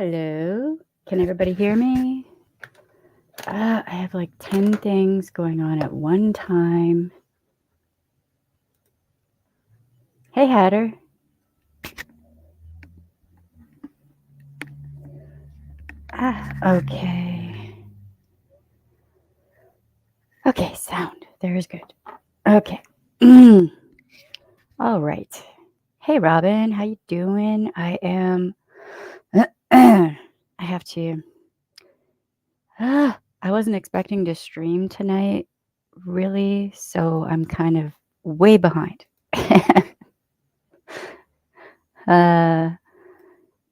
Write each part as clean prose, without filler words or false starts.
Hello? Can everybody hear me? I have like 10 things going on at one time. Hey, Hatter. Okay. Okay, sound. There is good. Okay. All right. Hey, Robin. How you doing? I am... I have to... I wasn't expecting to stream tonight, really, so I'm kind of way behind.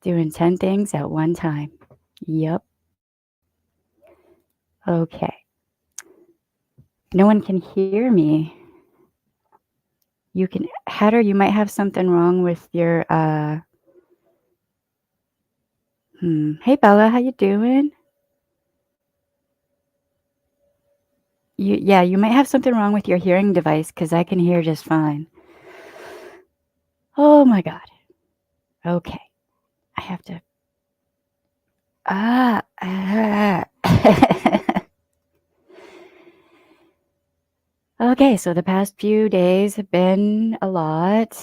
Doing 10 things at one time. Yep. Okay. No one can hear me. You can... Hatter, you might have something wrong with your... Hey, Bella. How you doing? Yeah, you might have something wrong with your hearing device because I can hear just fine. Oh, my God. Okay. I have to... Okay, so the past few days have been a lot.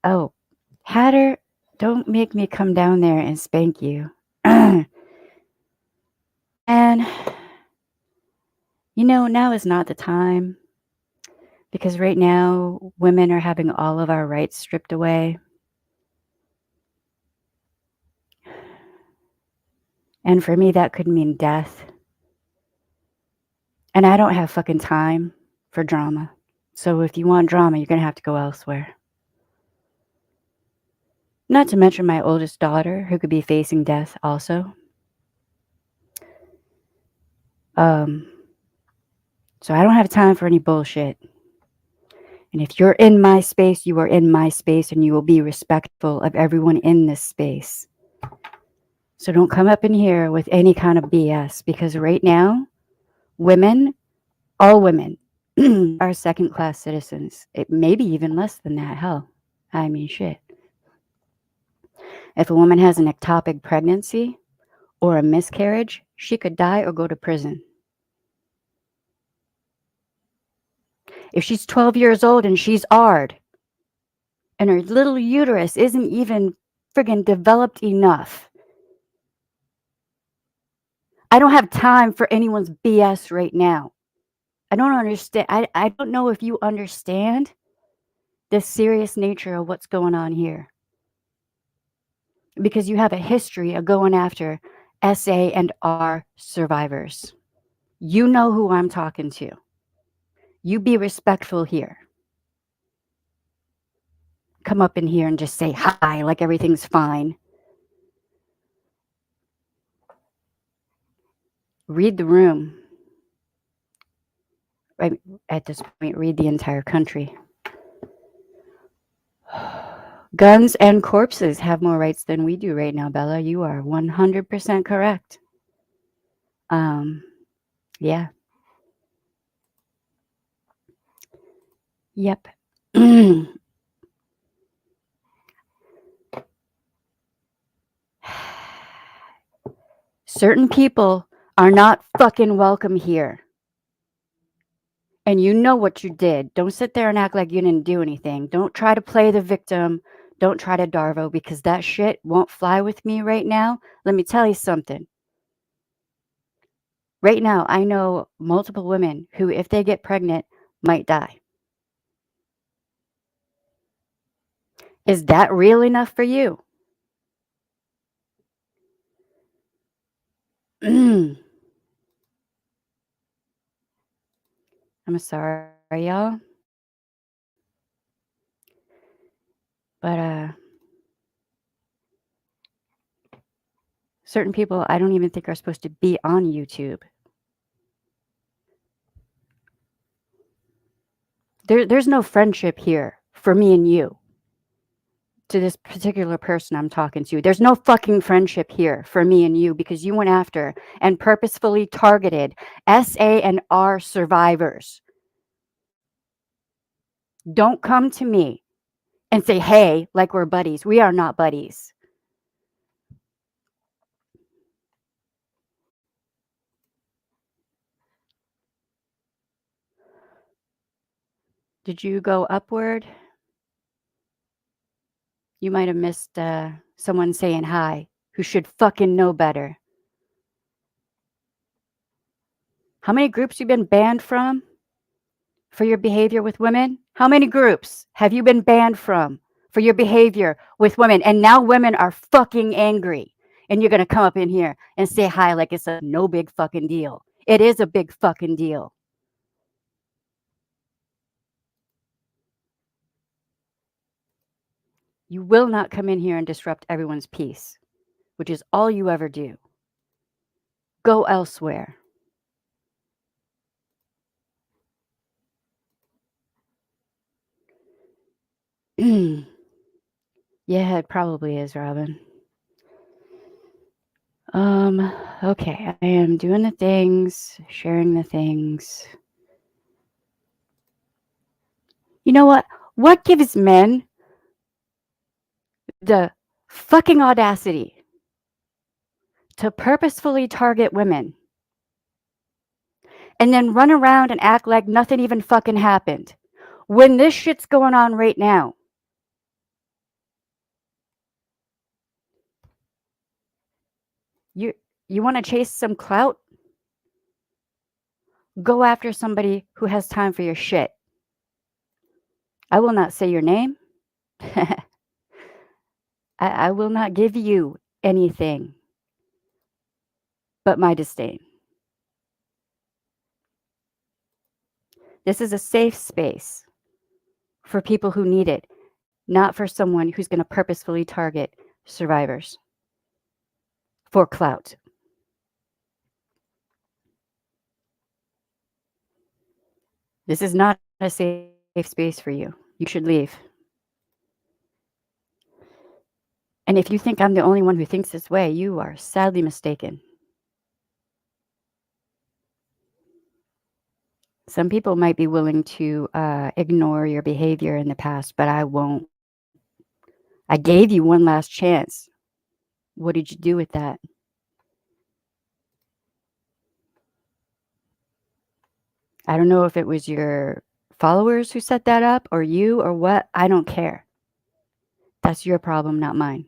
Oh, Hatter, don't make me come down there and spank you. And, now is not the time. Because right now, women are having all of our rights stripped away. And for me, that could mean death. And I don't have fucking time for drama. So if you want drama, you're going to have to go elsewhere. Not to mention my oldest daughter, who could be facing death also. So I don't have time for any bullshit. And if you're in my space, you are in my space, and you will be respectful of everyone in this space. So don't come up in here with any kind of BS, because right now, women, all women, are second-class citizens. It may be even less than that. Hell, I mean, shit. If a woman has an ectopic pregnancy or a miscarriage, she could die or go to prison. If she's 12 years old and she's ARD, and her little uterus isn't even friggin' developed enough, I don't have time for anyone's BS right now. I don't understand. I don't know if you understand the serious nature of what's going on here. Because you have a history of going after SA and R survivors. You know who I'm talking to. You be respectful here. Come up in here and just say hi like everything's fine. Read the room. Right at this point, read the entire country. Guns and corpses have more rights than we do right now, Bella. You are 100% correct. Yeah. Yep. Certain people are not fucking welcome here. And you know what you did. Don't sit there and act like you didn't do anything. Don't try to play the victim. Don't try to Darvo, because that shit won't fly with me right now. Let me tell you something. Right now, I know multiple women who, if they get pregnant, might die. Is that real enough for you? I'm sorry, y'all. But certain people I don't even think are supposed to be on YouTube. There's no friendship here for me and you. To this particular person I'm talking to. There's no fucking friendship here for me and you, because you went after and purposefully targeted SA and R survivors. Don't come to me and say, hey, like we're buddies. We are not buddies. Did you go upward? You might have missed someone saying hi who should fucking know better. How many groups you been banned from for your behavior with women? How many groups have you been banned from for your behavior with women? And now women are fucking angry. And you're going to come up in here and say hi like it's a no big fucking deal. It is a big fucking deal. You will not come in here and disrupt everyone's peace, which is all you ever do. Go elsewhere. Yeah, it probably is, Robin. Okay, I am doing the things, sharing the things. You know what? What gives men the fucking audacity to purposefully target women and then run around and act like nothing even fucking happened when this shit's going on right now? You want to chase some clout? Go after somebody who has time for your shit. I will not say your name. I will not give you anything but my disdain. This is a safe space for people who need it, not for someone who's going to purposefully target survivors for clout. This is not a safe space for you. You should leave. And if you think I'm the only one who thinks this way, you are sadly mistaken. Some people might be willing to ignore your behavior in the past, but I won't. I gave you one last chance. What did you do with that? I don't know if it was your followers who set that up or you or what. I don't care. That's your problem, not mine.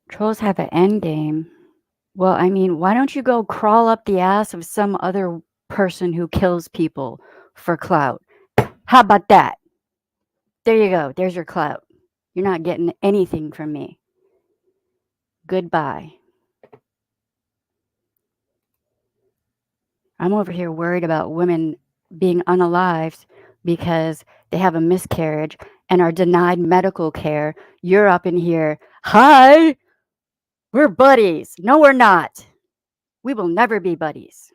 Trolls have an end game. Well, I mean, why don't you go crawl up the ass of some other person who kills people for clout? How about that? There you go. There's your clout. You're not getting anything from me. Goodbye. I'm over here worried about women being unalived because they have a miscarriage and are denied medical care. You're up in here. Hi, we're buddies. No, we're not. We will never be buddies.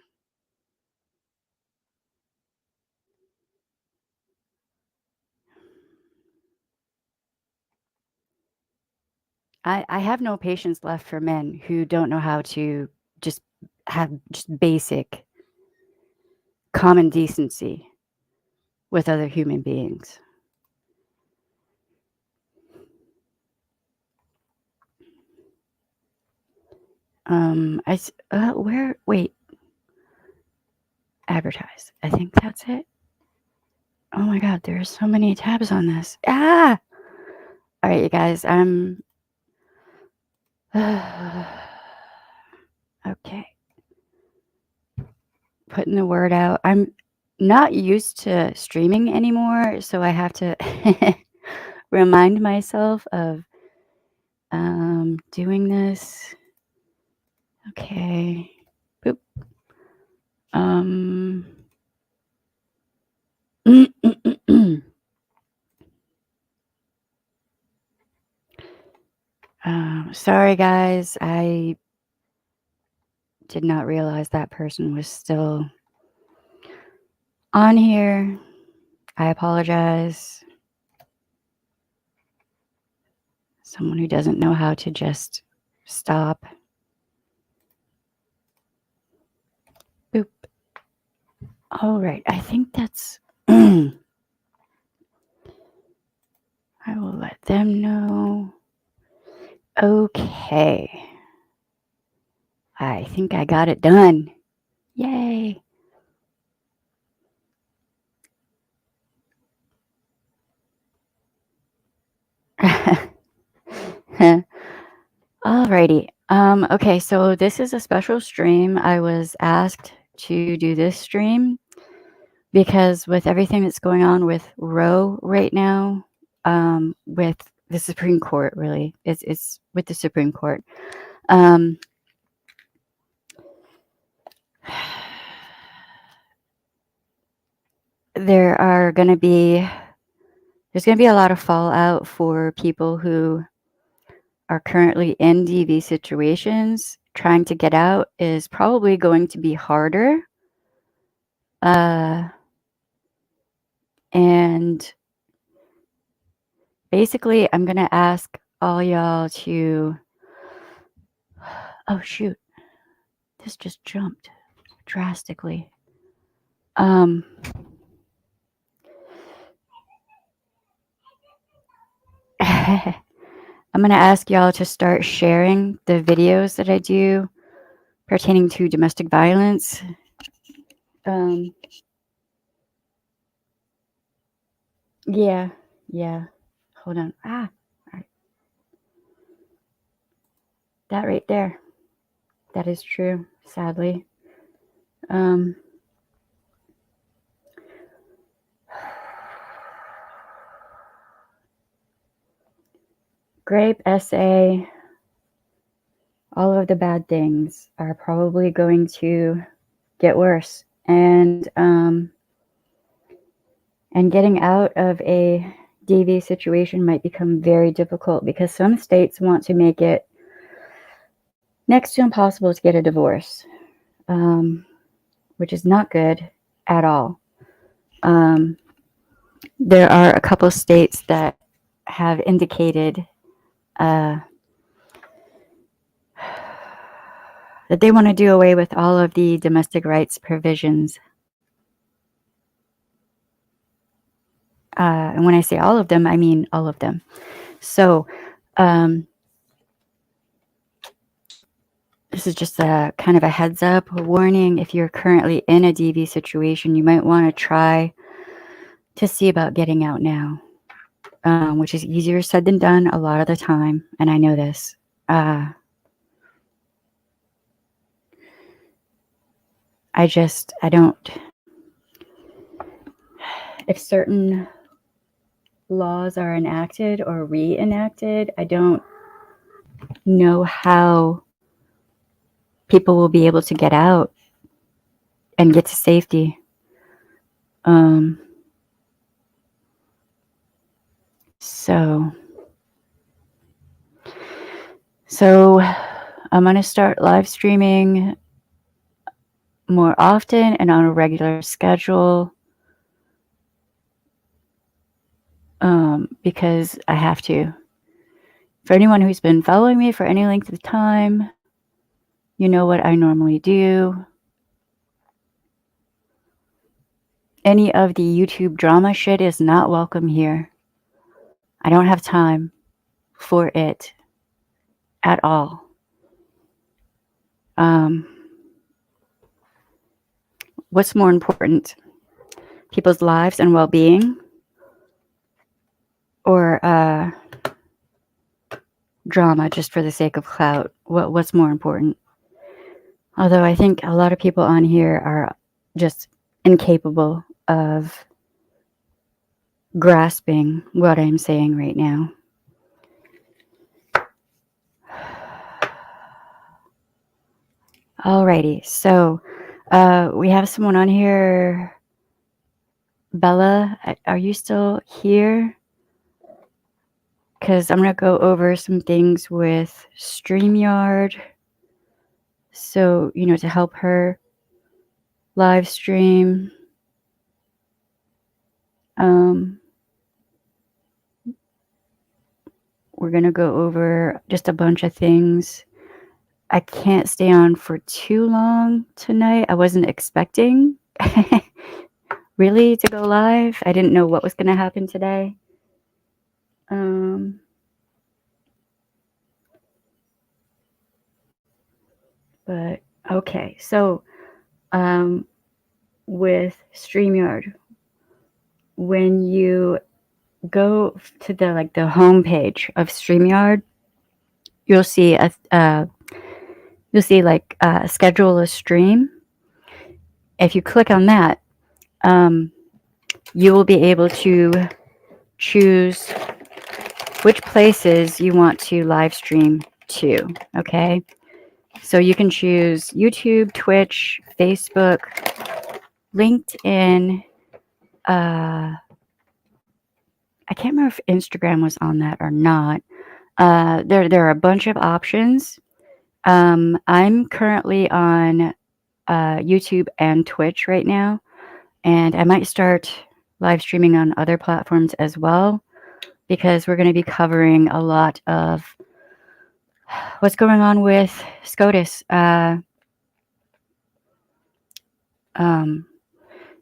I have no patience left for men who don't know how to just have just basic common decency with other human beings. Wait, advertise. I think that's it. Oh my God, there's so many tabs on this. All right, you guys, okay. Putting the word out. I'm not used to streaming anymore, so I have to remind myself of doing this. Okay. Boop. Sorry, guys. I did not realize that person was still on here. I apologize. Someone who doesn't know how to just stop. Boop. All right. I think that's... I will let them know. Okay. I think I got it done. Yay. Alrighty. Okay, so this is a special stream. I was asked to do this stream because with everything that's going on with Roe right now, with the Supreme Court, really, it's with the Supreme Court. There's going to be a lot of fallout for people who are currently in DV situations. Trying to get out is probably going to be harder. And basically, I'm going to ask all y'all to... Oh, shoot. This just jumped drastically. I'm going to ask y'all to start sharing the videos that I do pertaining to domestic violence. Yeah. Hold on. All right. That right there. That is true, sadly. Grape, SA, all of the bad things are probably going to get worse. And getting out of a DV situation might become very difficult because some states want to make it next to impossible to get a divorce, which is not good at all. There are a couple states that have indicated that they want to do away with all of the domestic rights provisions. And when I say all of them, I mean all of them. So this is just a kind of a heads up, a warning. If you're currently in a DV situation, you might want to try to see about getting out now, which is easier said than done a lot of the time. And I know this. I don't, if certain laws are enacted or reenacted, I don't know how people will be able to get out and get to safety. So I'm going to start live streaming more often and on a regular schedule, because I have to. For anyone who's been following me for any length of time, you know what I normally do. Any of the YouTube drama shit is not welcome here. I don't have time for it at all. What's more important? People's lives and well-being, or drama just for the sake of clout? What's more important? Although I think a lot of people on here are just incapable of grasping what I'm saying right now. Alrighty, so we have someone on here. Bella, are you still here? Because I'm going to go over some things with StreamYard. So, to help her live stream. We're going to go over just a bunch of things. I can't stay on for too long tonight. I wasn't expecting really to go live. I didn't know what was going to happen today. But okay, so with StreamYard, when you go to the home page of StreamYard, you'll see schedule a stream. If you click on that, you will be able to choose which places you want to live stream to. Okay, so you can choose YouTube, Twitch, Facebook, LinkedIn. I can't remember if Instagram was on that or not. There are a bunch of options. I'm currently on YouTube and Twitch right now, and I might start live streaming on other platforms as well, because we're going to be covering a lot of what's going on with SCOTUS.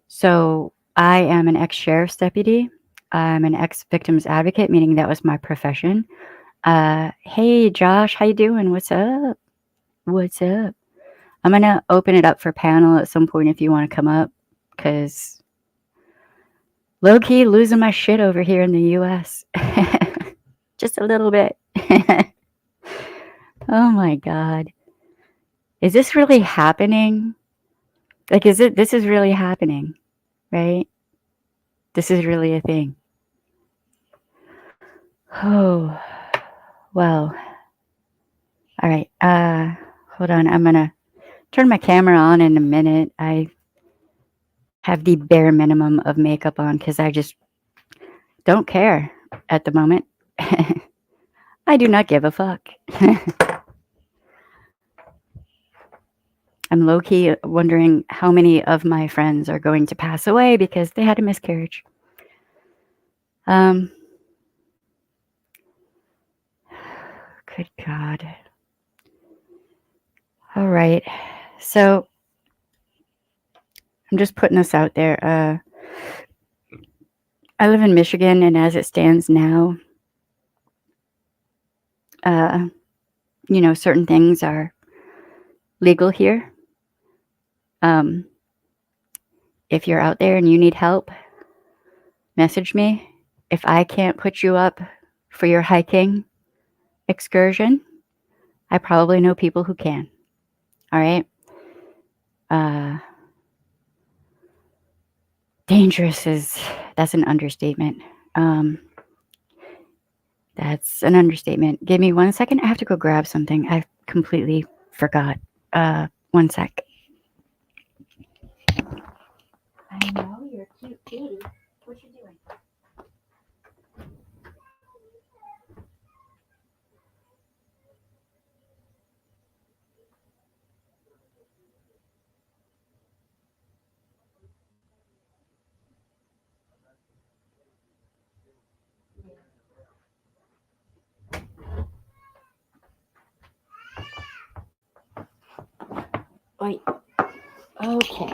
So I am an ex-sheriff's deputy. I'm an ex-victims advocate, meaning that was my profession. Hey, Josh, how you doing? What's up? What's up? I'm going to open it up for panel at some point if you want to come up, because low-key losing my shit over here in the U.S. Just a little bit. Oh, my God. Is this really happening? Like, this is really happening, right? This is really a thing. Oh, well. All right. Hold on. I'm going to turn my camera on in a minute. I have the bare minimum of makeup on because I just don't care at the moment. I do not give a fuck. I'm low-key wondering how many of my friends are going to pass away because they had a miscarriage. Good God. All right. So I'm just putting this out there. I live in Michigan, and as it stands now, certain things are legal here. If you're out there and you need help, message me. If I can't put you up for your hiking excursion, I probably know people who can. All right. Dangerous that's an understatement. That's an understatement. Give me 1 second. I have to go grab something. I completely forgot. 1 sec. I know, you're a cute kitty. What you doing? Wait. Okay.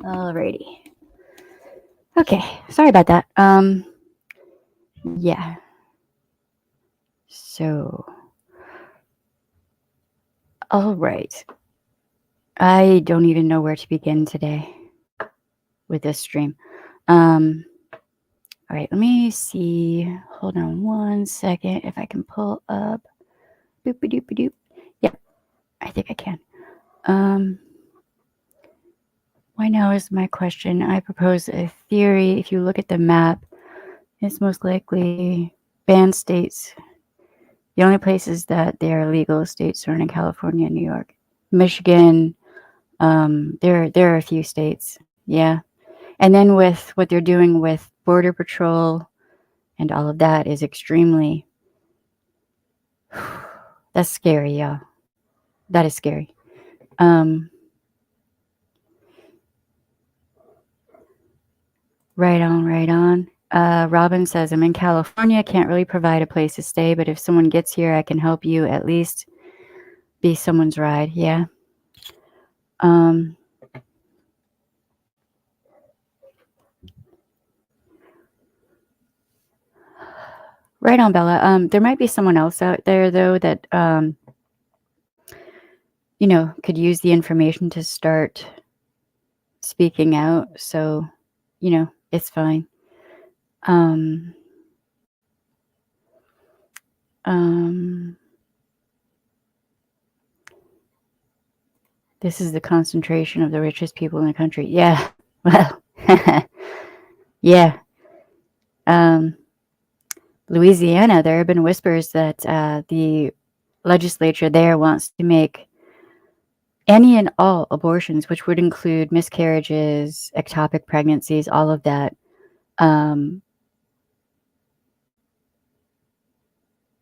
Alrighty. Okay. Sorry about that. Yeah. So. All right. I don't even know where to begin today with this stream. All right. Let me see. Hold on 1 second if I can pull up. Boop-a-doop-a-doop. Yep. I think I can. Why now is my question. I propose a theory. If you look at the map, it's most likely banned states. The only places that they are legal states are in California, New York, Michigan. There are a few states. Yeah. And then with what they're doing with Border Patrol and all of that is extremely, that's scary, yeah. That is scary. Right on. Robin says, I'm in California, can't really provide a place to stay, but if someone gets here, I can help you at least be someone's ride. Yeah. Right on, Bella. There might be someone else out there though that could use the information to start speaking out. So, it's fine. Um, this is the concentration of the richest people in the country. Yeah. Well, yeah. Louisiana, there have been whispers that the legislature there wants to make any and all abortions, which would include miscarriages, ectopic pregnancies, all of that,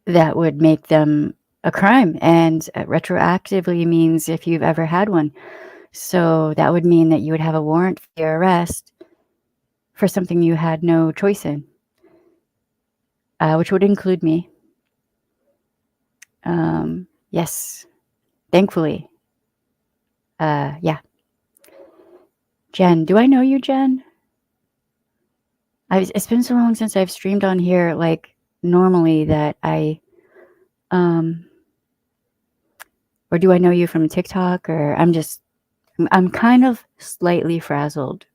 that would make them a crime. And retroactively means if you've ever had one. So that would mean that you would have a warrant for your arrest for something you had no choice in, which would include me. Yes, thankfully. Yeah. Jen, do I know you, Jen? It's been so long since I've streamed on here, like, normally, that I, or do I know you from TikTok, or I'm kind of slightly frazzled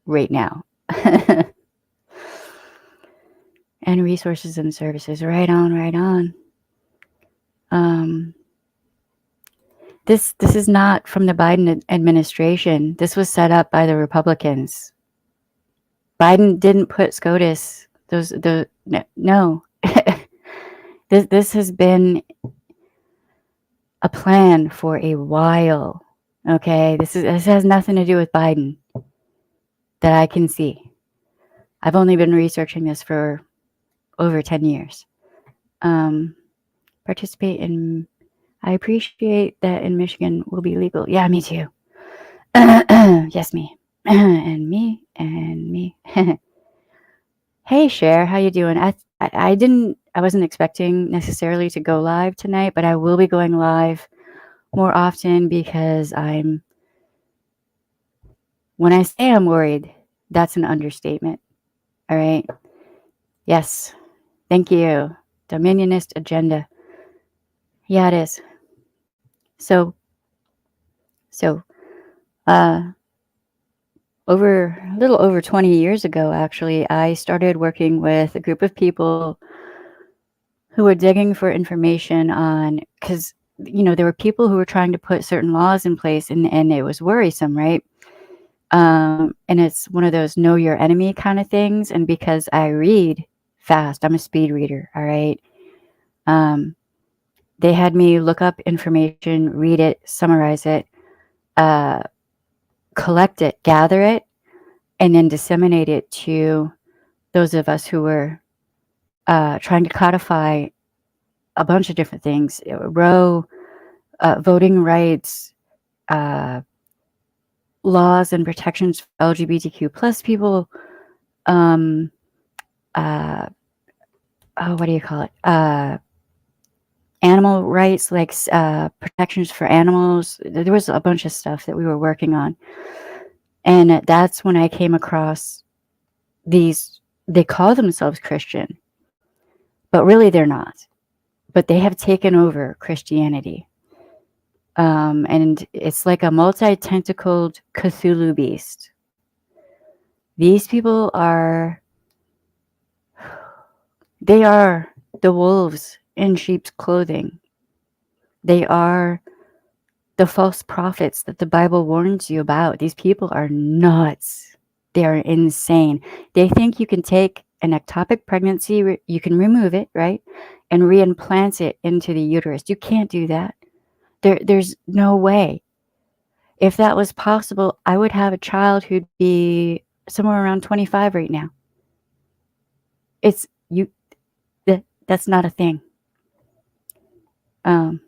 right now. And resources and services, right on. This is not from the Biden administration. This was set up by the Republicans. Biden didn't put SCOTUS. No. This has been a plan for a while. Okay, this has nothing to do with Biden that I can see. I've only been researching this for over 10 years. Participate in. I appreciate that in Michigan will be legal. Yeah, me too. Yes, me. And me. Hey, Cher, how you doing? I wasn't expecting necessarily to go live tonight, but I will be going live more often because when I say I'm worried, that's an understatement. All right. Yes. Thank you. Dominionist agenda. Yeah, it is. So, a little over 20 years ago, actually, I started working with a group of people who were digging for information on, because, there were people who were trying to put certain laws in place, and it was worrisome, right? And it's one of those know your enemy kind of things. And because I read fast, I'm a speed reader, all right? They had me look up information, read it, summarize it, collect it, gather it, and then disseminate it to those of us who were trying to codify a bunch of different things: Roe, voting rights, laws and protections for LGBTQ plus people. What do you call it? Animal rights, like protections for animals. There was a bunch of stuff that we were working on. And that's when I came across these, they call themselves Christian, but really they're not. But they have taken over Christianity. And it's like a multi-tentacled Cthulhu beast. These people they are the wolves in sheep's clothing. They are the false prophets that the Bible warns you about. These people are nuts. They are insane. They think you can take an ectopic pregnancy, you can remove it, right? And reimplant it into the uterus. You can't do that. There's no way. If that was possible, I would have a child who'd be somewhere around 25 right now. That's not a thing. Okay,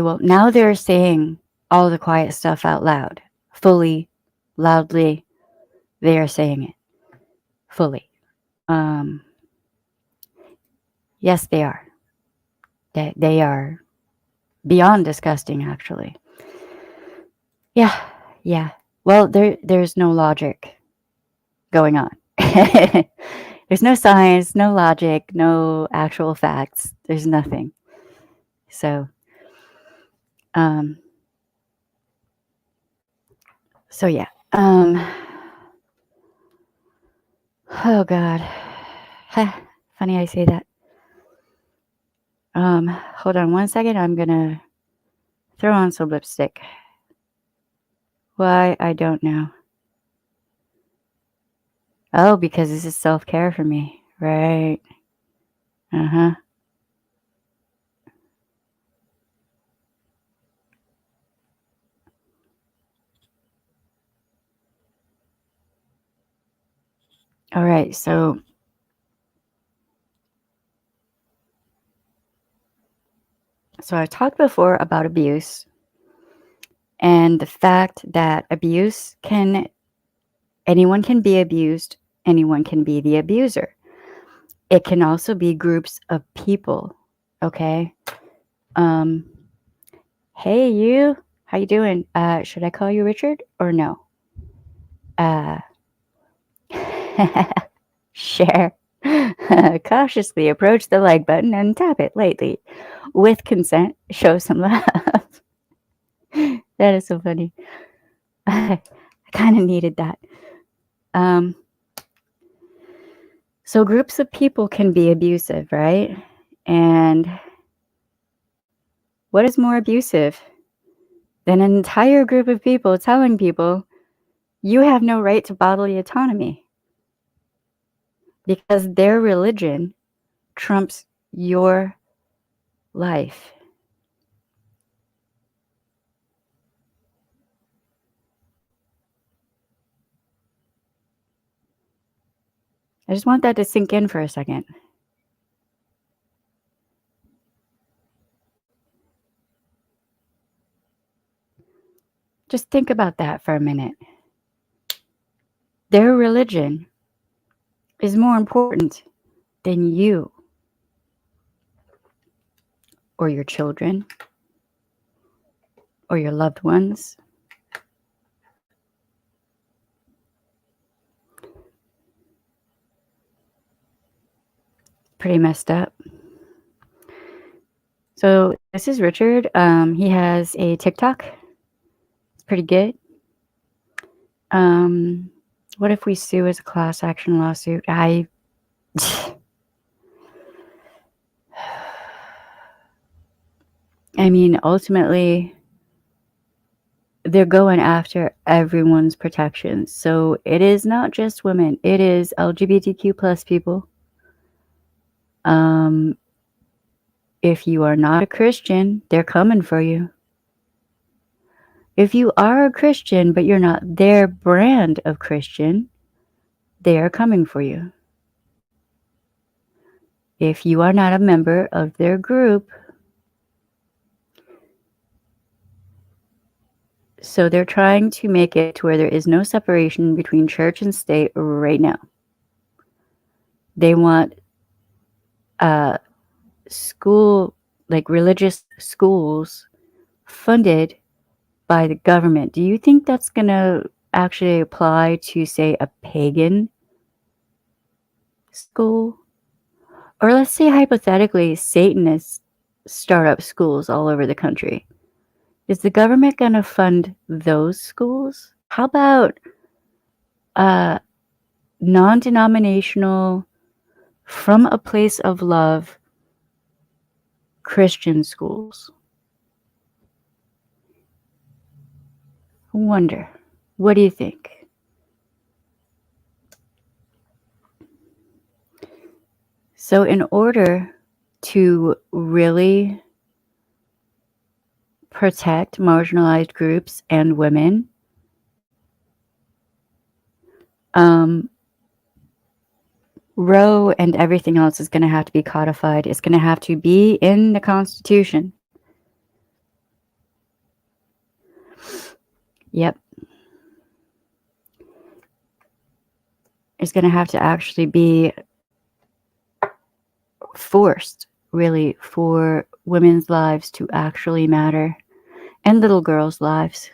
well, now they're saying all the quiet stuff out loud, fully, loudly. They are saying it fully. Yes, they are. They are beyond disgusting, actually. Yeah. Well, there's no logic going on. There's no science, no logic, no actual facts. There's nothing. So, um, yeah. Oh God. Funny I say that. Hold on one second. I'm gonna throw on some lipstick. Why? I don't know. Oh, because this is self-care for me. Right. Uh-huh. All right. So I talked before about abuse and the fact that anyone can be abused, anyone can be the abuser. It can also be groups of people. Okay. Um, hey you, how you doing? Should I call you Richard or no? Uh, share. Cautiously approach the like button and tap it lightly. With consent, show some love. That is so funny. I kind of needed that. So groups of people can be abusive, right? And what is more abusive than an entire group of people telling people you have no right to bodily autonomy because their religion trumps your life? I just want that to sink in for a second. Just think about that for a minute. Their religion is more important than you or your children or your loved ones. Pretty messed up. So this is Richard. He has a TikTok. It's pretty good. What if we sue as a class action lawsuit? I mean, ultimately, they're going after everyone's protection. So it is not just women. It is LGBTQ plus people. If you are not a Christian, they're coming for you. If you are a Christian, but you're not their brand of Christian, they are coming for you. If you are not a member of their group, so they're trying to make it to where there is no separation between church and state right now. They want religious schools funded by the government. Do you think that's going to actually apply to, say, a pagan school? Or let's say hypothetically, Satanists start up schools all over the country. Is the government going to fund those schools? How about non-denominational, from a place of love, Christian schools? I wonder. What do you think? So in order to really protect marginalized groups and women, Roe and everything else is going to have to be codified. It's going to have to be in the Constitution. Yep. It's going to have to actually be forced, really, for women's lives to actually matter and little girls' lives.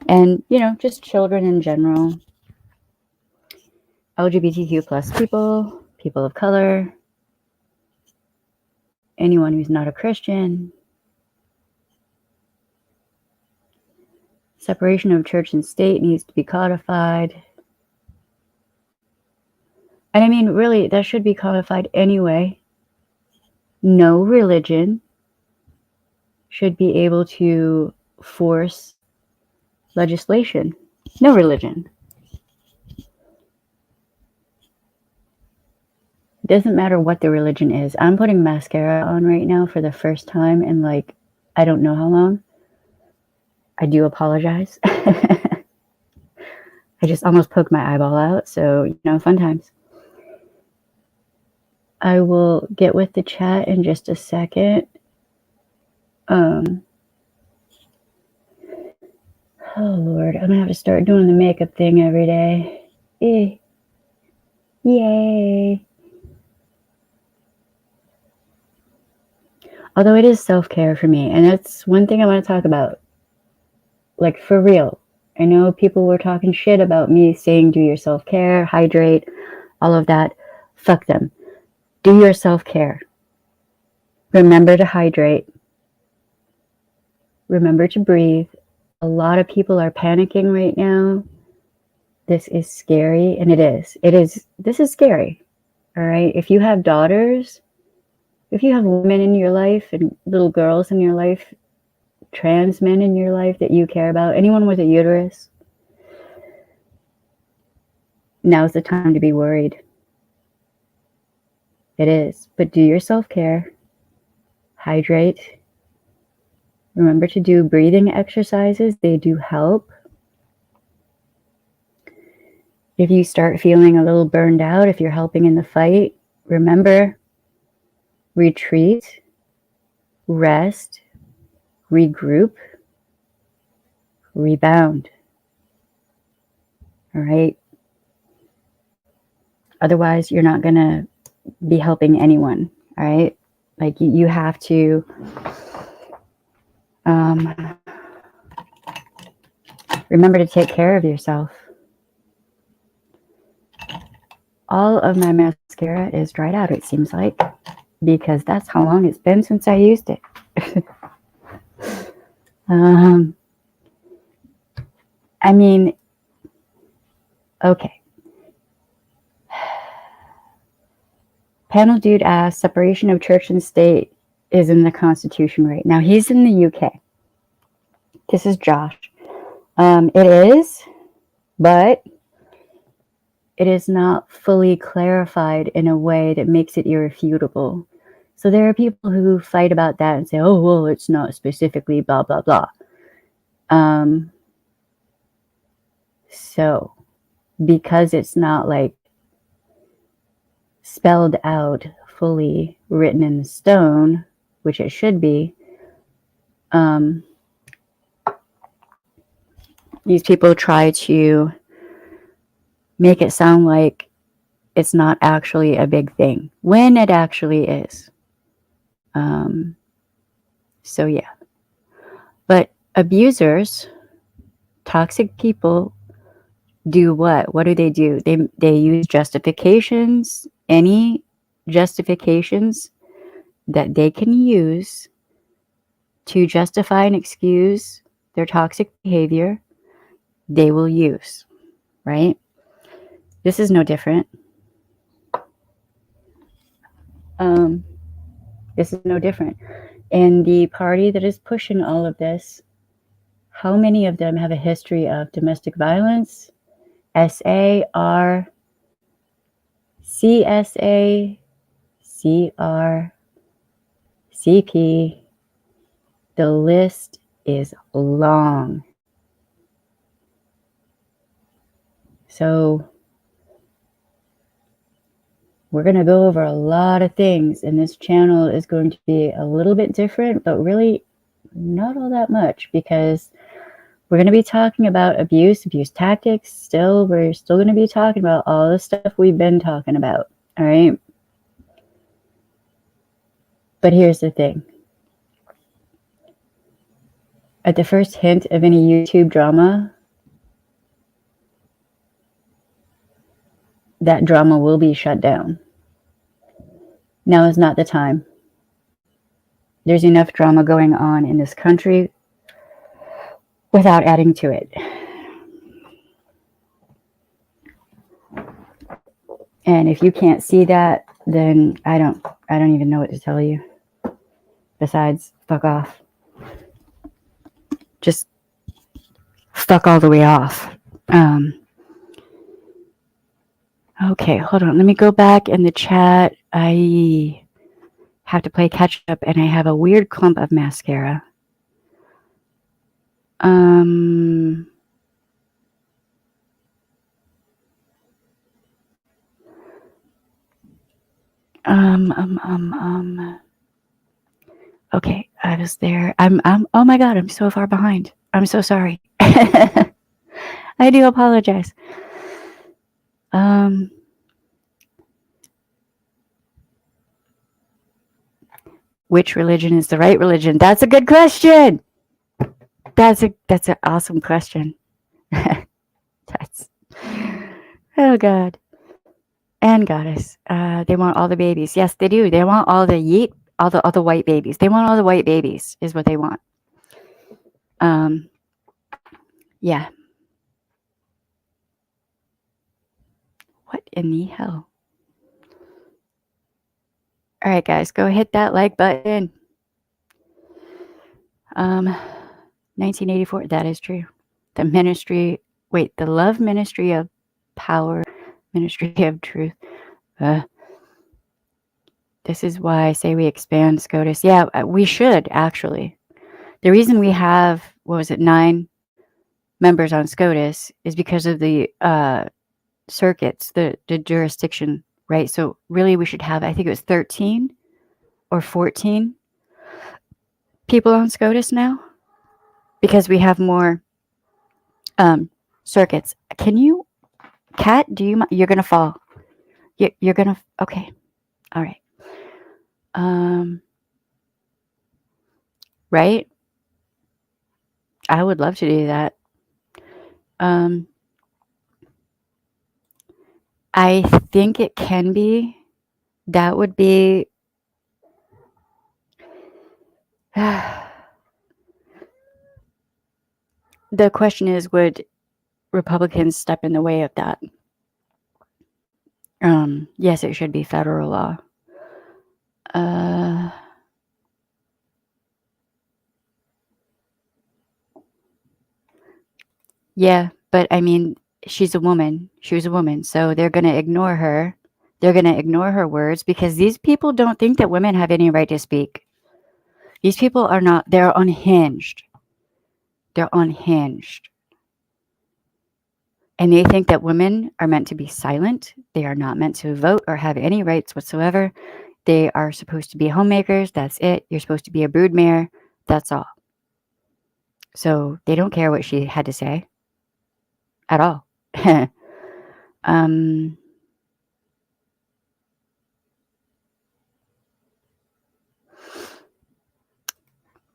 And, just children in general. LGBTQ plus people, people of color, anyone who's not a Christian. Separation of church and state needs to be codified. And I mean, really, that should be codified anyway. No religion should be able to force legislation. No religion. It doesn't matter what the religion is. I'm putting mascara on right now for the first time in like, I don't know how long. I do apologize. I just almost poked my eyeball out. So, you know, fun times. I will get with the chat in just a second. Oh Lord, I'm gonna have to start doing the makeup thing every day. Yay. Although it is self-care for me, and that's one thing I want to talk about. Like, for real. I know people were talking shit about me saying do your self-care, hydrate, all of that. Fuck them. Do your self-care. Remember to hydrate. Remember to breathe. A lot of people are panicking right now. This is scary, and it is. This is scary, all right? If you have daughters, if you have women in your life and little girls in your life, trans men in your life that you care about, anyone with a uterus, now's the time to be worried. It is. But do your self-care. Hydrate. Remember to do breathing exercises. They do help. If you start feeling a little burned out, if you're helping in the fight, remember, retreat, rest, regroup, rebound. All right? Otherwise, you're not going to be helping anyone. All right? Like, you have to remember to take care of yourself. All of my mascara is dried out, it seems like, because that's how long it's been since I used it. I mean, okay. Panel Dude asks, separation of church and state is in the Constitution right now. He's in the UK. This is Josh. It is, but it is not fully clarified in a way that makes it irrefutable. So there are people who fight about that and say, oh, well, it's not specifically blah, blah, blah. So because it's not like spelled out, fully written in stone, which it should be, these people try to make it sound like it's not actually a big thing, when it actually is. So yeah. But abusers, toxic people, do what? What do? They use justifications, any justifications that they can use to justify and excuse their toxic behavior, they will use, right? This is no different. This is no different. And the party that is pushing all of this, how many of them have a history of domestic violence, SA, CSA, CR, CP? The list is long. So we're going to go over a lot of things, and this channel is going to be a little bit different, but really not all that much, because we're going to be talking about abuse tactics. We're still going to be talking about all the stuff we've been talking about. All right. But here's the thing. At the first hint of any YouTube drama, that drama will be shut down. Now is not the time. There's enough drama going on in this country without adding to it. And if you can't see that, then I don't even know what to tell you. Besides, fuck off. Just fuck all the way off. Okay, hold on. Let me go back in the chat. I have to play catch up and I have a weird clump of mascara. Okay, I was there. Oh my God, I'm so far behind. I'm so sorry. I do apologize. Which religion is the right religion? That's a good question. That's an awesome question. Oh God. And goddess. They want all the babies. Yes, they do. They want all the all the white babies. They want all the white babies is what they want. Yeah. What in the hell? All right, guys, go hit that like button. 1984. That is true. The Love Ministry of Power, Ministry of Truth. This is why I say we expand SCOTUS. Yeah, we should actually. The reason we have 9 members on SCOTUS is because of the circuits, the jurisdiction, right? So really, we should have. I think it was 13 or 14 people on SCOTUS now, because we have more circuits. Can you, Kat? Do you? You're gonna fall. You're gonna. Okay. All right. Right. I would love to do that. I think it can be. That would be. The question is, would Republicans step in the way of that? Yes, it should be federal law. Yeah, but I mean, she's a woman. She was a woman, so they're going to ignore her. They're going to ignore her words because these people don't think that women have any right to speak. These people are not. They're unhinged. They're unhinged. And they think that women are meant to be silent. They are not meant to vote or have any rights whatsoever. They are supposed to be homemakers. That's it. You're supposed to be a broodmare. That's all. So they don't care what she had to say at all.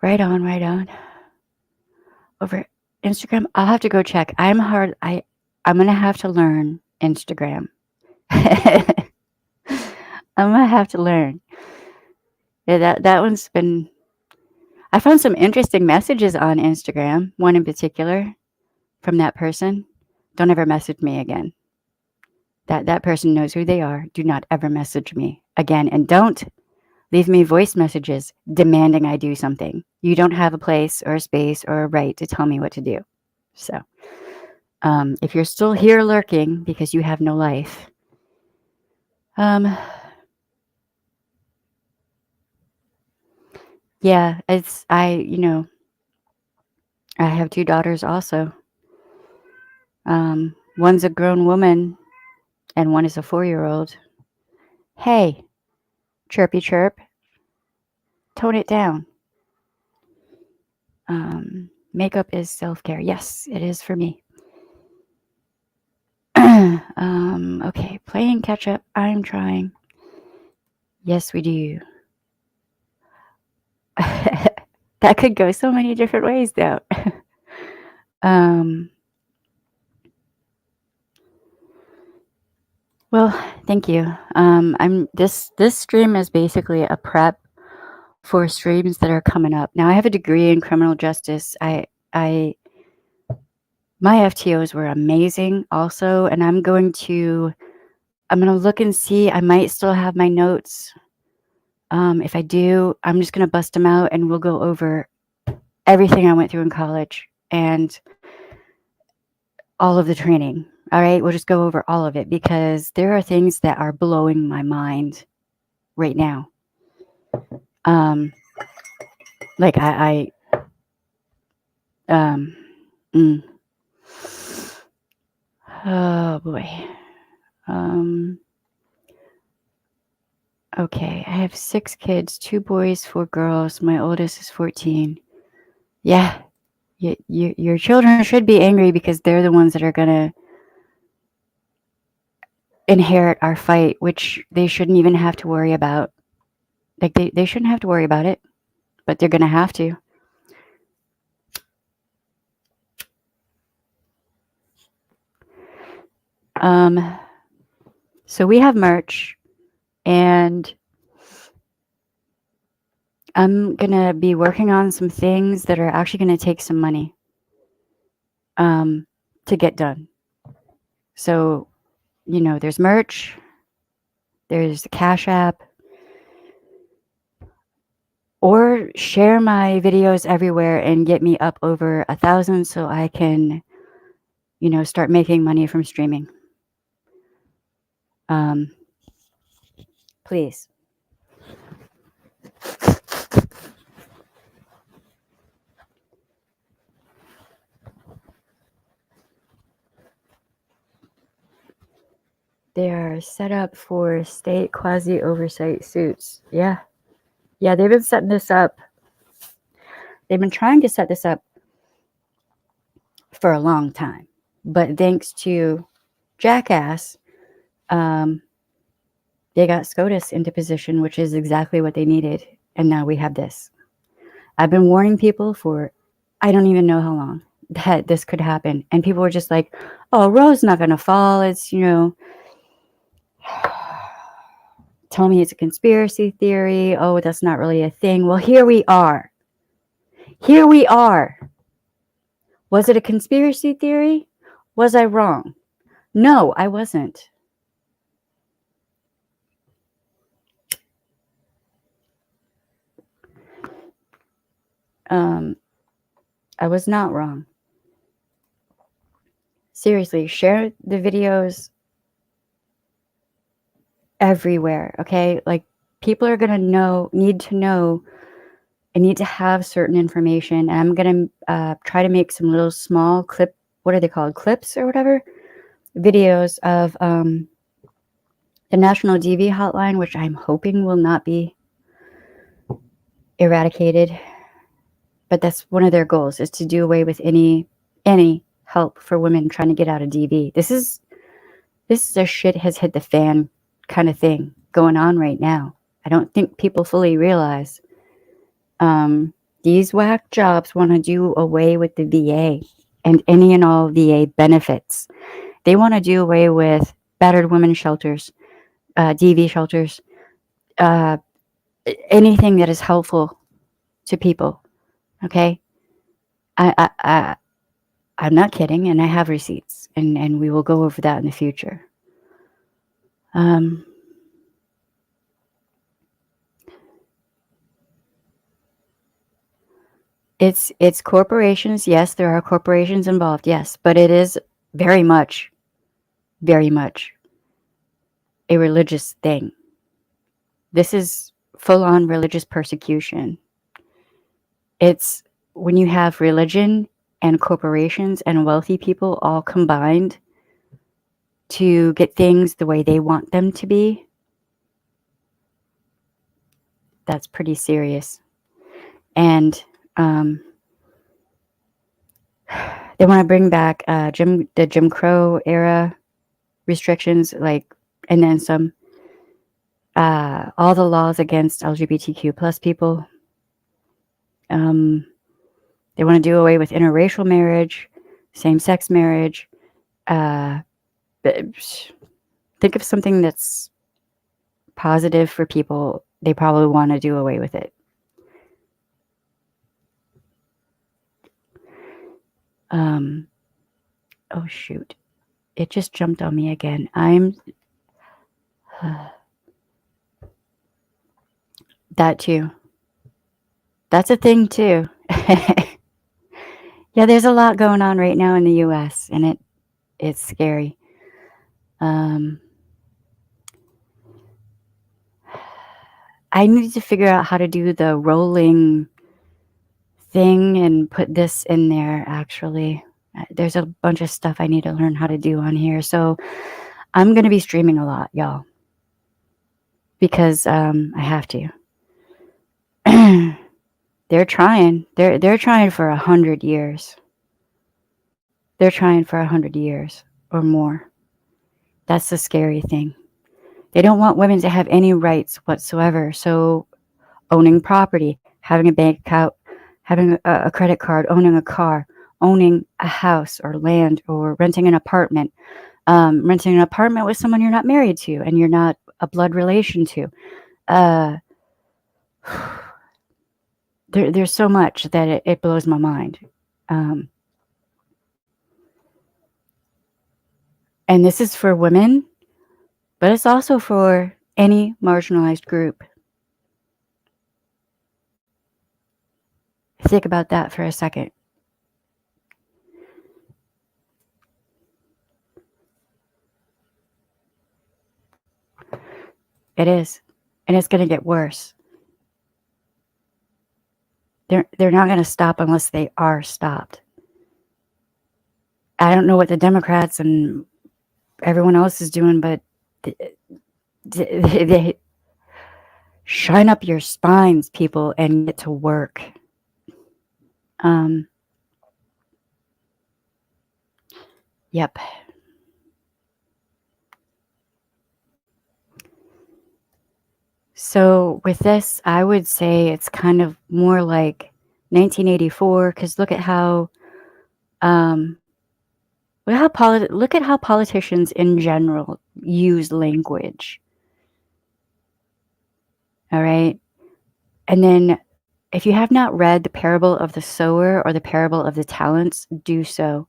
Right on. Over Instagram, I'll have to go check. I'm gonna have to learn Instagram. I'm gonna have to learn. Yeah, that one's been. I found some interesting messages on Instagram. One in particular, from that person. Don't ever message me again. That person knows who they are. Do not ever message me again, and don't leave me voice messages demanding I do something. You don't have a place or a space or a right to tell me what to do. So, if you're still here lurking because you have no life, yeah, I have 2 daughters also. One's a grown woman and one is a 4-year-old. Hey, chirpy chirp, tone it down. Makeup is self-care. Yes, it is for me. Okay, playing catch up. I'm trying. Yes, we do. That could go so many different ways, though. Well, thank you. I'm this stream is basically a prep for streams that are coming up. Now I have a degree in criminal justice. I my FTOs were amazing also, and I'm going to look and see. I might still have my notes. If I do, I'm just gonna bust them out and we'll go over everything I went through in college and all of the training. All right, we'll just go over all of it because there are things that are blowing my mind right now. Like um, mm, oh boy. Okay, I have 6 kids, 2 boys, 4 girls. My oldest is 14. Yeah, your children should be angry because they're the ones that are gonna inherit our fight, which they shouldn't even have to worry about. Like they shouldn't have to worry about it, but they're gonna have to. So we have merch, and I'm gonna be working on some things that are actually gonna take some money to get done. So, there's merch, there's the Cash App, or share my videos everywhere and get me up over 1,000 so I can, start making money from streaming. Please. They are set up for state quasi-oversight suits. Yeah. Yeah, they've been setting this up. They've been trying to set this up for a long time. But thanks to Jackass, they got SCOTUS into position, which is exactly what they needed. And now we have this. I've been warning people for I don't even know how long that this could happen. And people were just like, oh, Roe's not going to fall. It's, tell me it's a conspiracy theory. Oh, that's not really a thing. Well, here we are. Here we are. Was it a conspiracy theory? Was I wrong? No, I wasn't. I was not wrong. Seriously, share the videos everywhere, okay? Like, people are going to need to know, and need to have certain information. And I'm going to try to make some little small what are they called? Clips or whatever? Videos of the National DV hotline, which I'm hoping will not be eradicated. But that's one of their goals, is to do away with any help for women trying to get out of DV. This is a shit has hit the fan kind of thing going on right now. I don't think people fully realize these whack jobs want to do away with the VA and any and all VA benefits. They want to do away with battered women shelters, DV shelters, anything that is helpful to people. Okay, I'm not kidding, and I have receipts, and we will go over that in the future. It's corporations. Yes, there are corporations involved. Yes, but it is very much a religious thing. This is full-on religious persecution. It's when you have religion and corporations and wealthy people all combined to get things the way they want them to be. That's pretty serious. And they want to bring back the Jim Crow era restrictions, and then some. All the laws against LGBTQ plus people. They want to do away with interracial marriage, same-sex marriage. think of something that's positive for people. They probably want to do away with it. Oh shoot. It just jumped on me again. That too. That's a thing too. Yeah, there's a lot going on right now in the US, and it's scary. I need to figure out how to do the rolling thing and put this in there, actually. There's a bunch of stuff I need to learn how to do on here. So I'm going to be streaming a lot, y'all, because I have to. They're trying. They're trying for 100 years. They're trying for 100 years or more. That's the scary thing. They don't want women to have any rights whatsoever. So owning property, having a bank account, having a credit card, owning a car, owning a house or land, or renting an apartment, with someone you're not married to and you're not a blood relation to. There's so much that it blows my mind. And this is for women, but it's also for any marginalized group. Think about that for a second. It is. And it's going to get worse. They're not going to stop unless they are stopped. I don't know what the Democrats and everyone else is doing, but they shine up your spines, people, and get to work. Yep. So with this, I would say it's kind of more like 1984, because look at how politicians in general use language. All right. And then if you have not read The Parable of the Sower or The Parable of the Talents, do so.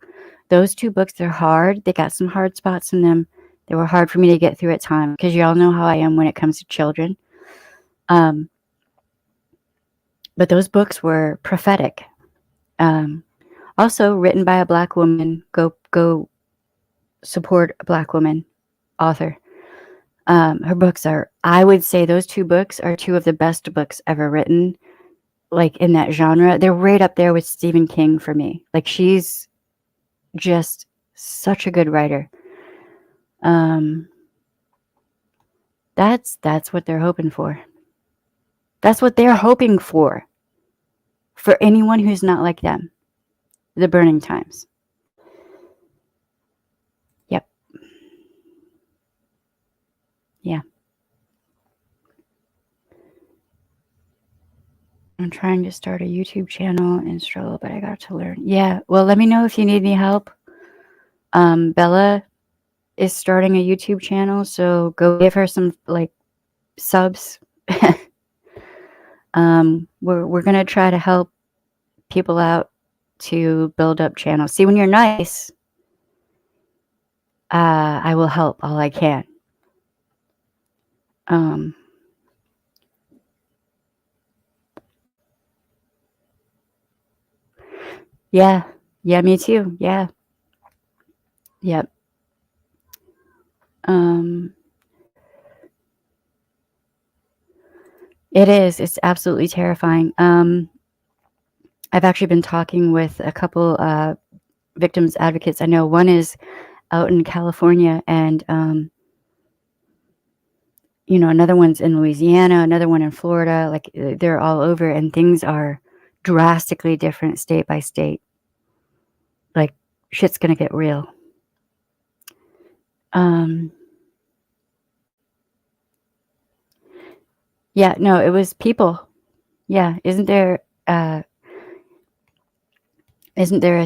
Those two books, they're hard. They got some hard spots in them. They were hard for me to get through at times, because y'all know how I am when it comes to children. But those books were prophetic. Also written by a Black woman. Go support a Black woman author. Her books I would say those two books are two of the best books ever written, like in that genre. They're right up there with Stephen King for me. Like, she's just such a good writer. That's what they're hoping for. That's what they're hoping for anyone who's not like them. The Burning Times. Yep. Yeah. I'm trying to start a YouTube channel and struggle, but I got to learn. Yeah. Well, let me know if you need any help. Bella is starting a YouTube channel, so go give her some subs. We're gonna try to help people out to build up channels. See, when you're nice, I will help all I can. Yeah, me too. Yeah. Yep. It is. It's absolutely terrifying. I've actually been talking with a couple victims advocates. I know one is out in California, and another one's in Louisiana, another one in Florida. Like, they're all over, and things are drastically different state by state. Like, shit's gonna get real. Yeah, no, it was people. Yeah, isn't there a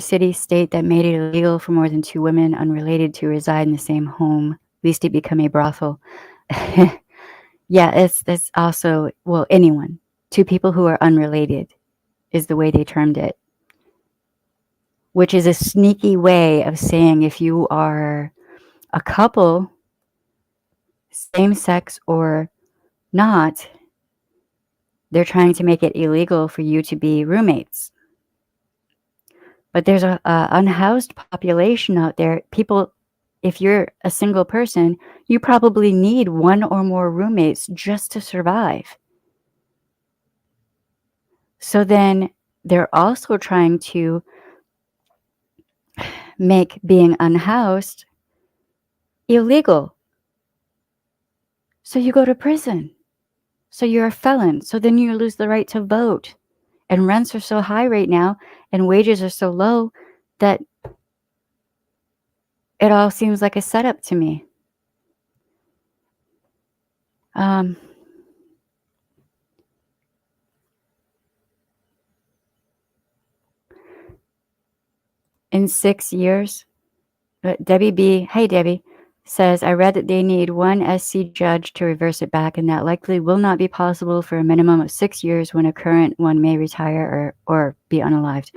city state that made it illegal for more than two women unrelated to reside in the same home least it become a brothel. Yeah, it's also, well, anyone. Two people who are unrelated is the way they termed it, which is a sneaky way of saying if you are a couple, same sex or not, they're trying to make it illegal for you to be roommates. But there's a unhoused population out there. People, if you're a single person, you probably need one or more roommates just to survive. So then they're also trying to make being unhoused illegal. So you go to prison. So you're a felon. So then you lose the right to vote. And rents are so high right now and wages are so low that it all seems like a setup to me. In 6 years, Debbie B, hey Debbie, says, I read that they need one SC judge to reverse it back, and that likely will not be possible for a minimum of 6 years when a current one may retire or be unalived.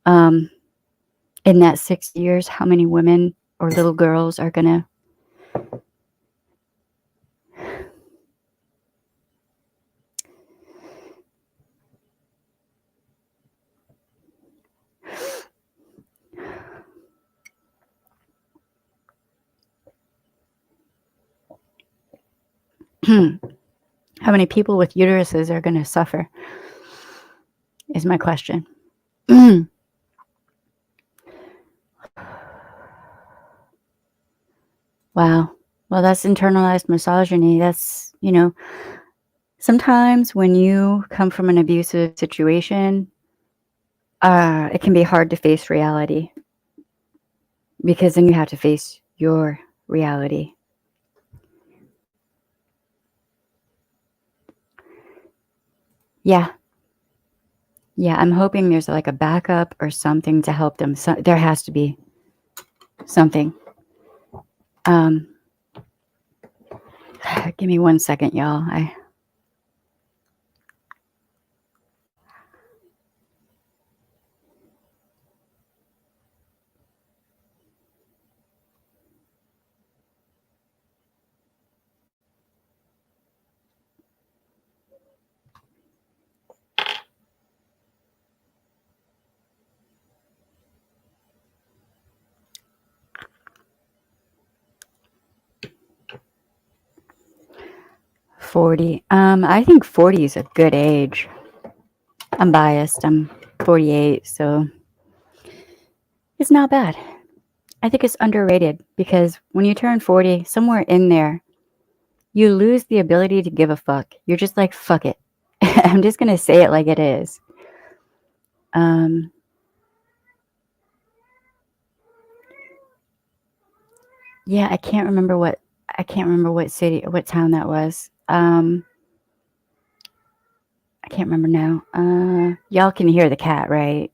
In that 6 years, how many women or little girls are gonna how many people with uteruses are gonna suffer is my question. Wow. Well, that's internalized misogyny. That's, sometimes when you come from an abusive situation, it can be hard to face reality because then you have to face your reality. Yeah. Yeah, I'm hoping there's like a backup or something to help them. So, there has to be something. Give me 1 second, y'all. $40. I think 40 is a good age. I'm biased. I'm 48, so it's not bad. I think it's underrated because when you turn 40, somewhere in there, you lose the ability to give a fuck. You're just like, fuck it. I'm just going to say it like it is. Yeah, I can't remember what city, what town that was. I can't remember now. Y'all can hear the cat, right?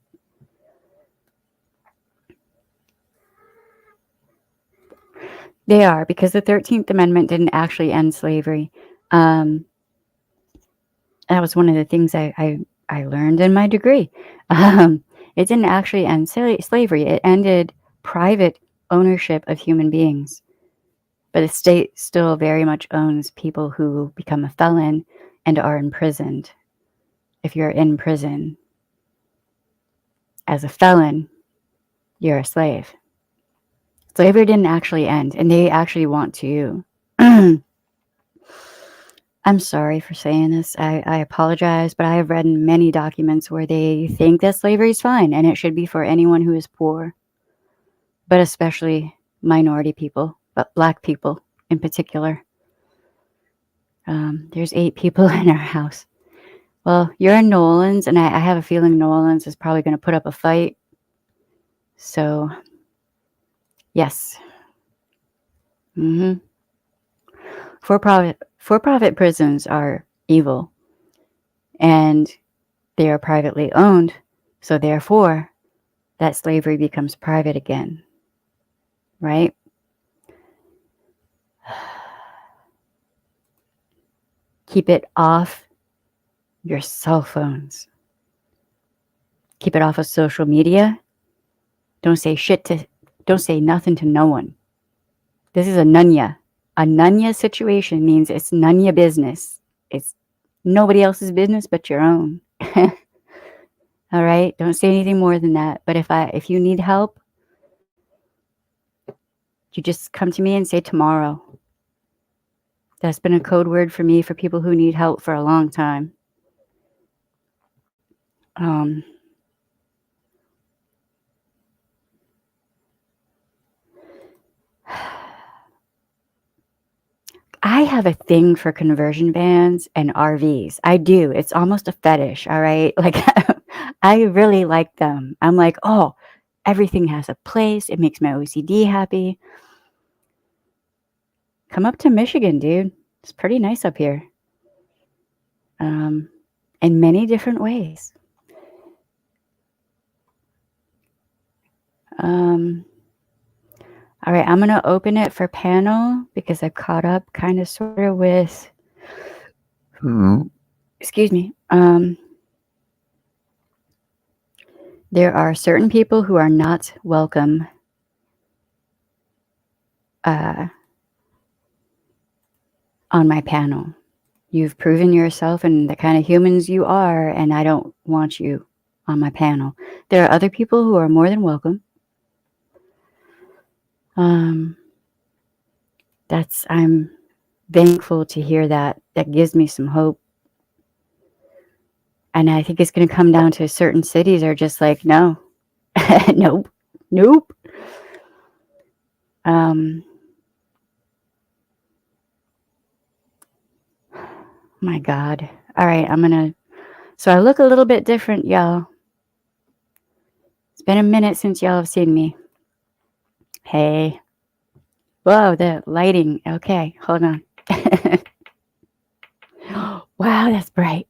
They are, because the 13th Amendment didn't actually end slavery. That was one of the things I learned in my degree. It didn't actually end slavery. It ended private ownership of human beings. But the state still very much owns people who become a felon and are imprisoned. If you're in prison as a felon, you're a slave. Slavery didn't actually end, and they actually want to. I'm sorry for saying this. I apologize, but I have read in many documents where they think that slavery is fine and it should be for anyone who is poor, but especially minority people, but Black people in particular. There's 8 people in our house. Well, you're in New Orleans, and I have a feeling New Orleans is probably going to put up a fight. So, yes. For-profit prisons are evil, and they are privately owned. So therefore, that slavery becomes private again, right? Keep it off your cell phones. Keep it off of social media. Don't say nothing to no one. This is a nunya. A nunya situation means it's none your business. It's nobody else's business but your own. All right? Don't say anything more than that. But if you need help, you just come to me and say tomorrow. That's been a code word for me for people who need help for a long time. I have a thing for conversion vans and RVs. I do. It's almost a fetish, all right? Like, I really like them. I'm like, oh, everything has a place. It makes my OCD happy. Come up to Michigan, dude. It's pretty nice up here. In many different ways. All right, I'm going to open it for panel because I've caught up kind of sort of with, excuse me. There are certain people who are not welcome on my panel. You've proven yourself and the kind of humans you are, and I don't want you on my panel. There are other people who are more than welcome. I'm thankful to hear that. That gives me some hope. And I think it's going to come down to certain cities are just like, no, nope. My God. All right, so I look a little bit different, y'all. It's been a minute since y'all have seen me. Hey. Whoa, the lighting. Okay, hold on. Wow, that's bright.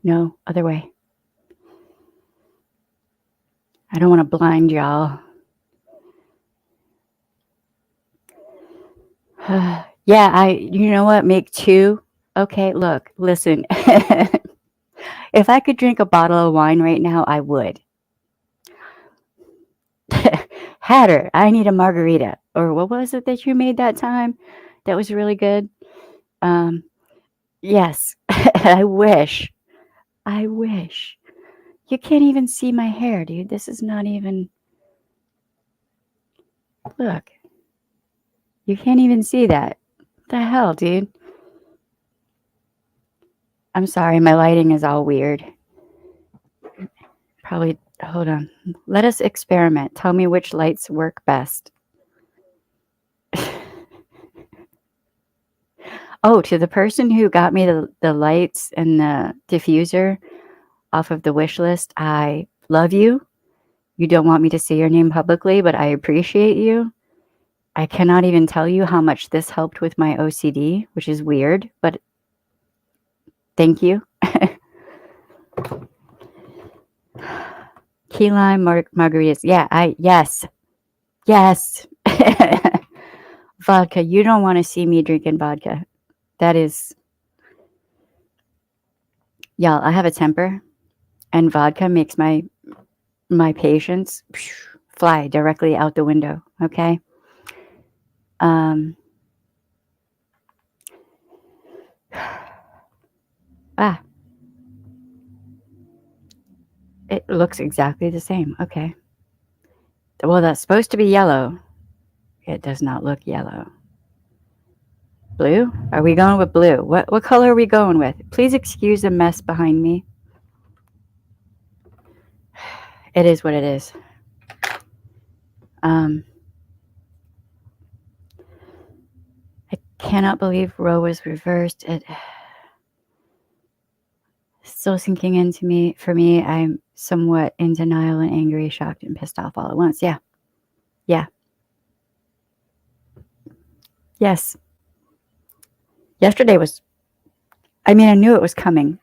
No, other way. I don't want to blind y'all. Yeah, you know what? Make two. Okay, look, listen. If I could drink a bottle of wine right now, I would. Hatter, I need a margarita. Or what was it that you made that time? That was really good. Yes, I wish. You can't even see my hair, dude. This is not even. Look. You can't even see that. What the hell, dude? I'm sorry, my lighting is all weird. Probably, hold on. Let us experiment. Tell me which lights work best. Oh, to the person who got me the lights and the diffuser off of the wish list, I love you. You don't want me to say your name publicly, but I appreciate you. I cannot even tell you how much this helped with my OCD, which is weird, but thank you. Key lime margaritas. Yeah, yes. Vodka. You don't want to see me drinking vodka. That is, y'all, I have a temper, and vodka makes my patience fly directly out the window. Okay. It looks exactly the same. Okay. Well, that's supposed to be yellow. It does not look yellow. Blue? Are we going with blue? What color are we going with? Please excuse the mess behind me. It is what it is. I cannot believe Roe was reversed. It still sinking into me. For me, I'm somewhat in denial and angry, shocked, and pissed off all at once. Yeah. Yes. Yesterday was, I knew it was coming,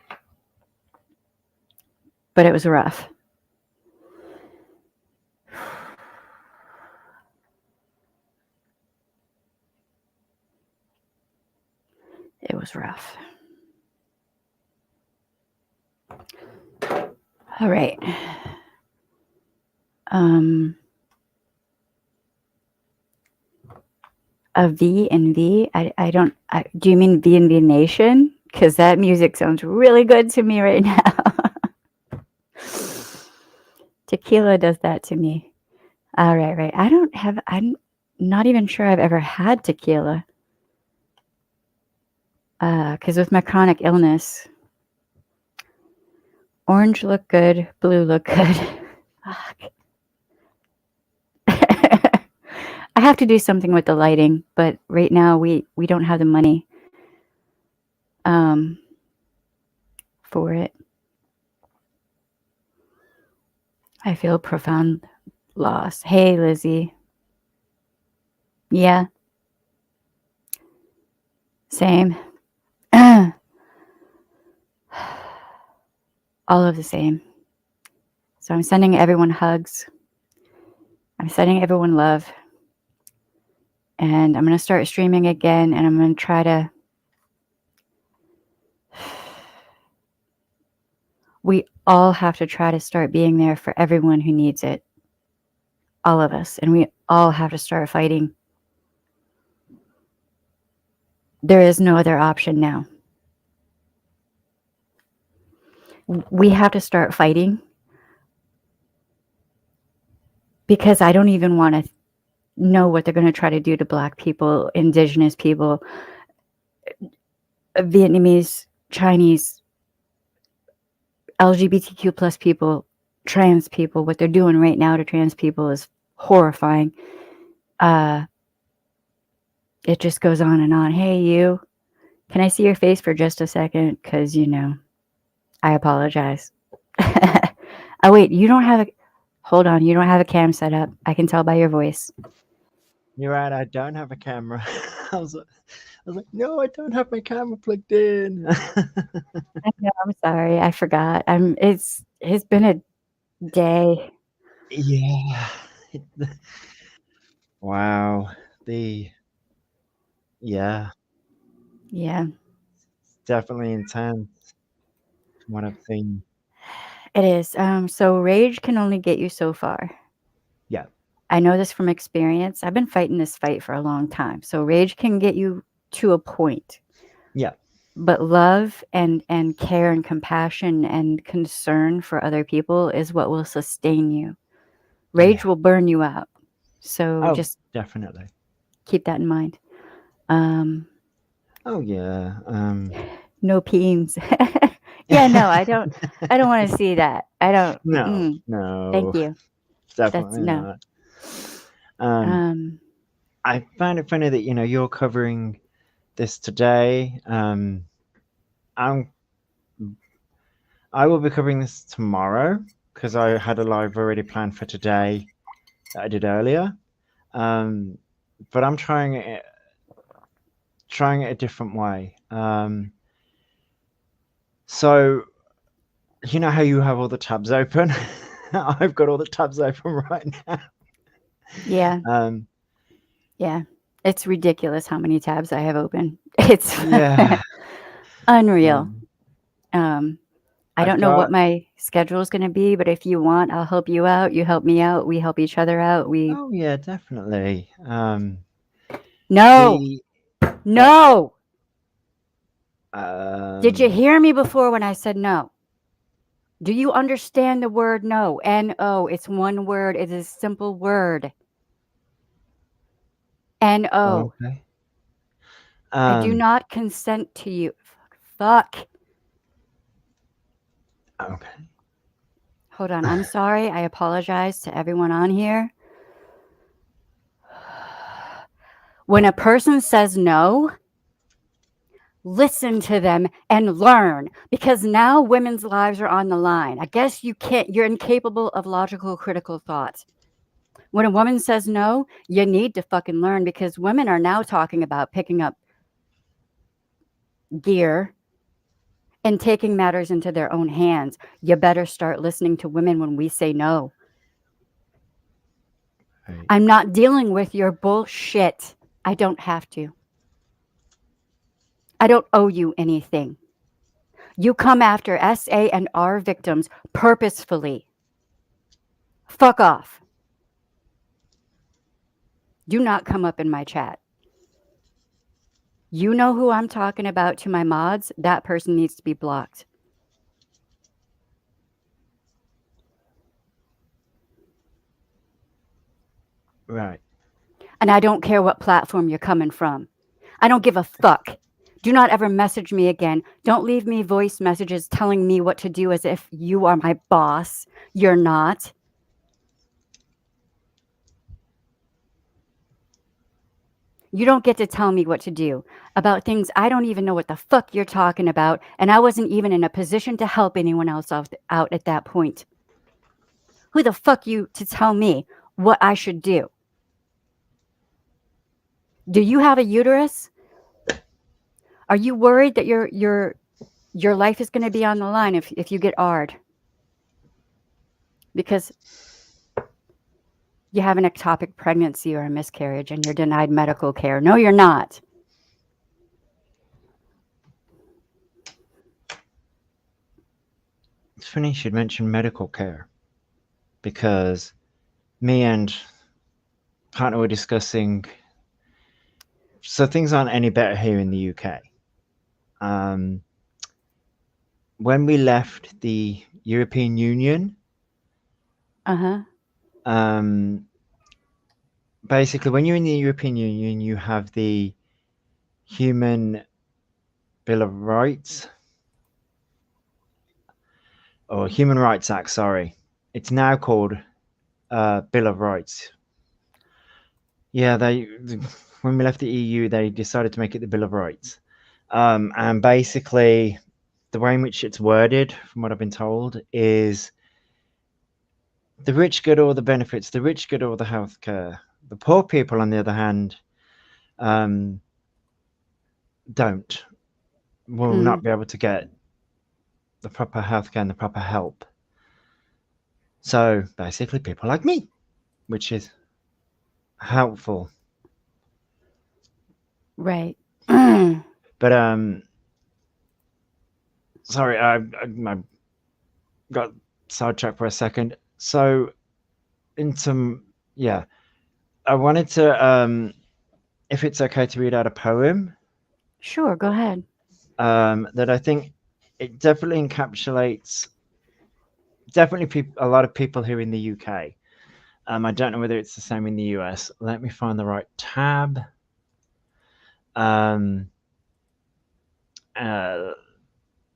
but it was rough. was rough. All right. A V and V. I don't. Do you mean V and V Nation? Because that music sounds really good to me right now. Tequila does that to me. All right, right. I'm not even sure I've ever had tequila. Because with my chronic illness, orange look good, blue look good. Fuck. I have to do something with the lighting, but right now we don't have the money for it. I feel profound loss. Hey, Lizzie. Yeah. Same. All of the same. So I'm sending everyone hugs. I'm sending everyone love. And I'm going to start streaming again, and I'm going to try to... We all have to try to start being there for everyone who needs it. All of us. And we all have to start fighting. There is no other option now. We have to start fighting. Because I don't even want to know what they're going to try to do to Black people, Indigenous people, Vietnamese, Chinese, LGBTQ plus people, trans people. What they're doing right now to trans people is horrifying. It just goes on and on. Hey, you, can I see your face for just a second? Because, I apologize. Oh, wait, you don't have a... Hold on, you don't have a cam set up. I can tell by your voice. You're right, I don't have a camera. I was like, no, I don't have my camera plugged in. I know, I'm sorry. I forgot. It's been a day. Yeah. Wow. Yeah. Yeah. It's definitely intense from what I've seen. It is. So rage can only get you so far. Yeah. I know this from experience. I've been fighting this fight for a long time. So rage can get you to a point. Yeah. But love and care and compassion and concern for other people is what will sustain you. Rage Yeah. will burn you out. So Oh, just definitely. keep that in mind. Oh, yeah. No peens. Yeah, no, I don't want to see that. I don't. No, Thank no, you. That's definitely no. not. I find it funny that you're covering this today. I will be covering this tomorrow because I had a live already planned for today that I did earlier. But I'm trying it a different way. So you know how you have all the tabs open? I've got all the tabs open right now. Yeah. Um, Yeah. It's ridiculous how many tabs I have open. It's yeah. unreal. I I've don't know what got. my schedule is going to be, but if you want, I'll help you out. You help me out. We help each other out. Oh yeah, definitely. No. The No. Did you um. hear me before when I said no? Do you understand the word no? N-O. It's one word. It is a simple word. N-O. Okay. I do not consent to you. Fuck. Okay. Hold on. I'm sorry. I apologize to everyone on here. When a person says no, listen to them and learn, because now women's lives are on the line. I guess you're incapable of logical, critical thought. When a woman says no, you need to fucking learn, because women are now talking about picking up gear and taking matters into their own hands. You better start listening to women when we say no. Right. I'm not dealing with your bullshit. I don't have to. I don't owe you anything. You come after SA and R victims purposefully. Fuck off. Do not come up in my chat. You know who I'm talking about to my mods? That person needs to be blocked. Right. And I don't care what platform you're coming from. I don't give a fuck. Do not ever message me again. Don't leave me voice messages telling me what to do as if you are my boss. You're not. You don't get to tell me what to do about things I don't even know what the fuck you're talking about, and I wasn't even in a position to help anyone else out at that point. Who the fuck you to tell me what I should do? Do you have a uterus? Are you worried that your life is going to be on the line if you get ARD? Because you have an ectopic pregnancy or a miscarriage and you're denied medical care. No, you're not. It's funny you should mention medical care, because me and partner were discussing. So things aren't any better here in the UK. When we left the European Union, basically, when you're in the European Union, you have the Human Bill of Rights, or Human Rights Act, sorry. It's now called Bill of Rights. Yeah, when we left the EU, they decided to make it the Bill of Rights. And basically, the way in which it's worded, from what I've been told, is the rich get all the benefits, the rich get all the healthcare. The poor people, on the other hand, will not be able to get the proper healthcare and the proper help. So basically, people like me, which is helpful. Right. But sorry, I got sidetracked for a second. So I wanted to, if it's okay to read out a poem. Sure, go ahead. That I think it definitely encapsulates a lot of people here in the UK. I don't know whether it's the same in the US. Let me find the right tab.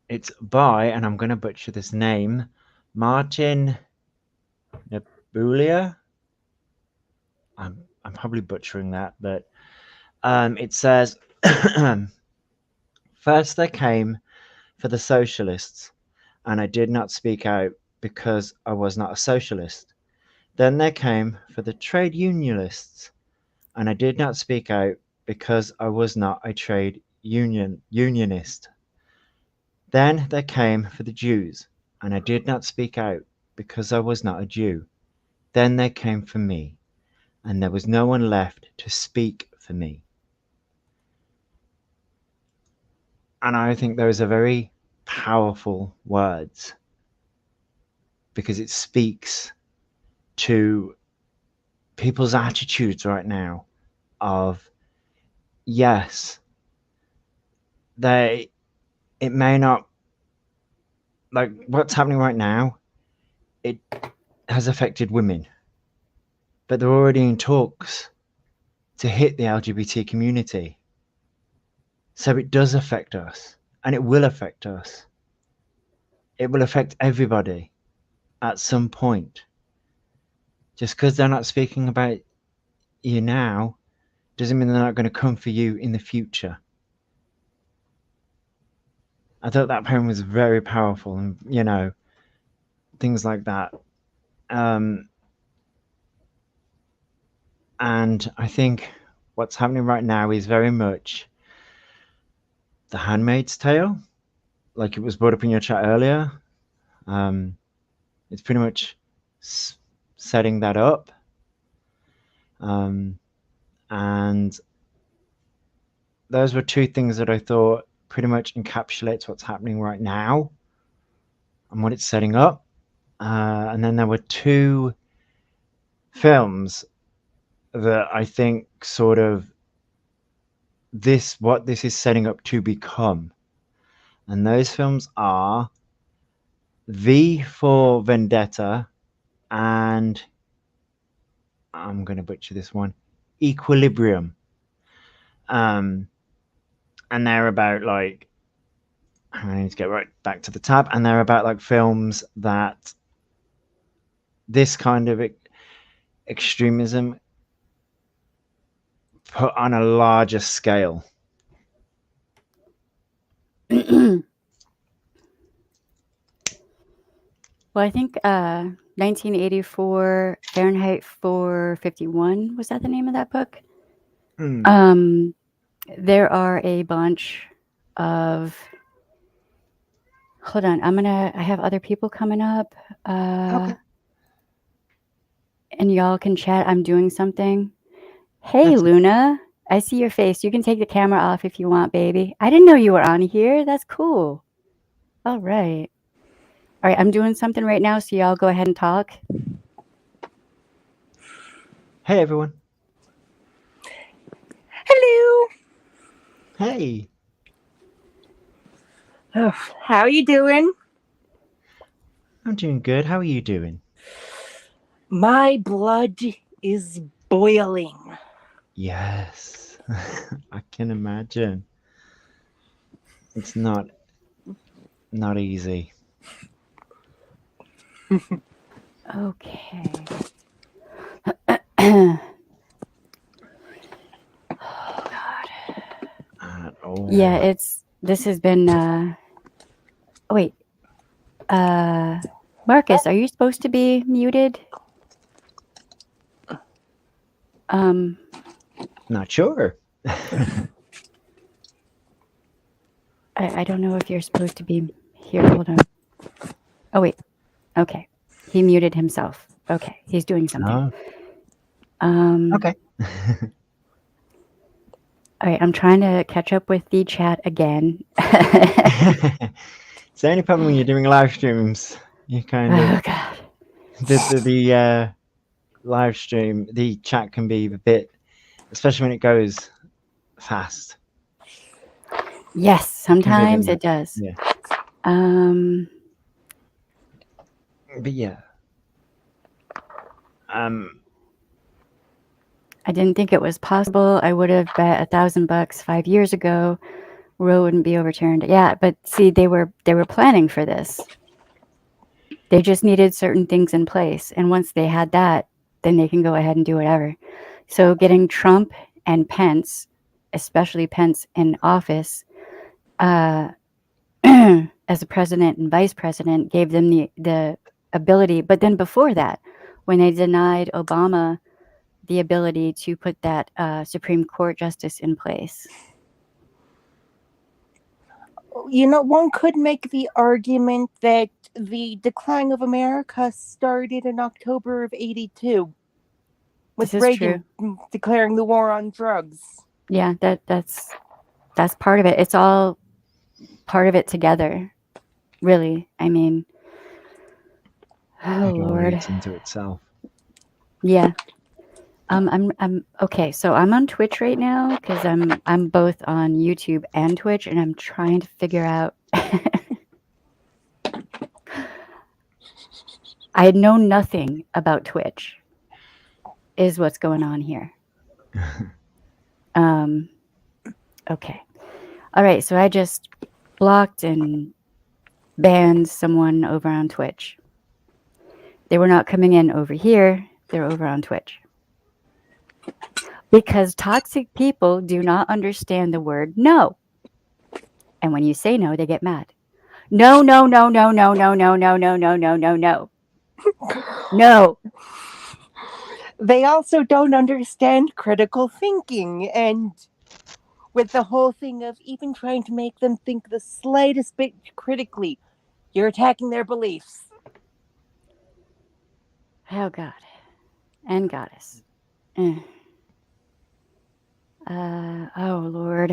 It's by, and I'm going to butcher this name, Martin Nebulia. I'm probably butchering that, but it says, first they came for the socialists, and I did not speak out because I was not a socialist. Then they came for the trade unionists, and I did not speak out because I was not a trade unionist. Then they came for the Jews, and I did not speak out because I was not a Jew. Then they came for me, and there was no one left to speak for me. And I think those are very powerful words, because it speaks to people's attitudes right now of, yes, it may not, like what's happening right now, it has affected women, but they're already in talks to hit the LGBT community. So it does affect us, and it will affect us. It will affect everybody at some point. Just because they're not speaking about you now doesn't mean they're not going to come for you in the future. I thought that poem was very powerful, and things like that. And I think what's happening right now is very much The Handmaid's Tale, like it was brought up in your chat earlier. It's pretty much setting that up. And those were two things that I thought pretty much encapsulates what's happening right now and what it's setting up. And then there were two films that I think sort of what this is setting up to become. And those films are V for Vendetta and I'm going to butcher this one, Equilibrium. And they're about like, I need to get right back to the tab, and they're about like films that this kind of extremism put on a larger scale. Well, I think 1984 Fahrenheit 451, was that the name of that book? There are a bunch of, hold on, I have other people coming up. Okay. And y'all can chat. I'm doing something. Hey, That's- Luna, I see your face. You can take the camera off if you want, baby. I didn't know you were on here. That's cool. All right. All right, I'm doing something right now, so y'all go ahead and talk. Hey, everyone. Hello. Hey. Oh, how are you doing? I'm doing good. How are you doing? My blood is boiling. Yes. I can imagine. It's not easy. Okay. Oh. Yeah, this has been wait. Marcus, are you supposed to be muted? Not sure. I don't know if you're supposed to be here. Hold on. Oh wait. Okay. He muted himself. Okay. He's doing something. Okay. All right, I'm trying to catch up with the chat again. It's the only problem when you're doing live streams. You kind of Oh God. the live stream, the chat can be a bit, especially when it goes fast. Yes, sometimes it does. Yeah. But yeah. I didn't think it was possible. I would have bet $1,000 5 years ago Roe wouldn't be overturned. Yeah, but see, they were planning for this. They just needed certain things in place, and once they had that, then they can go ahead and do whatever. So getting Trump and Pence, especially Pence, in office as a president and vice president gave them the ability. But then before that, when they denied Obama the ability to put that Supreme Court justice in place. You know, one could make the argument that the decline of America started in October of '82 with Reagan declaring the war on drugs. Yeah, that's part of it. It's all part of it together, really. I mean, oh Lord, leads into itself. Yeah. I'm okay. So I'm on Twitch right now because I'm both on YouTube and Twitch, and I'm trying to figure out. I know nothing about Twitch. Is what's going on here. Okay. All right. So I just blocked and banned someone over on Twitch. They were not coming in over here. They're over on Twitch. Because toxic people do not understand the word no. And when you say no, they get mad. No, no, no, no, no, no, no, no, no, no, no, no, no. No. They also don't understand critical thinking, and with the whole thing of even trying to make them think the slightest bit critically, you're attacking their beliefs. Oh, God. And Goddess. Oh, Lord.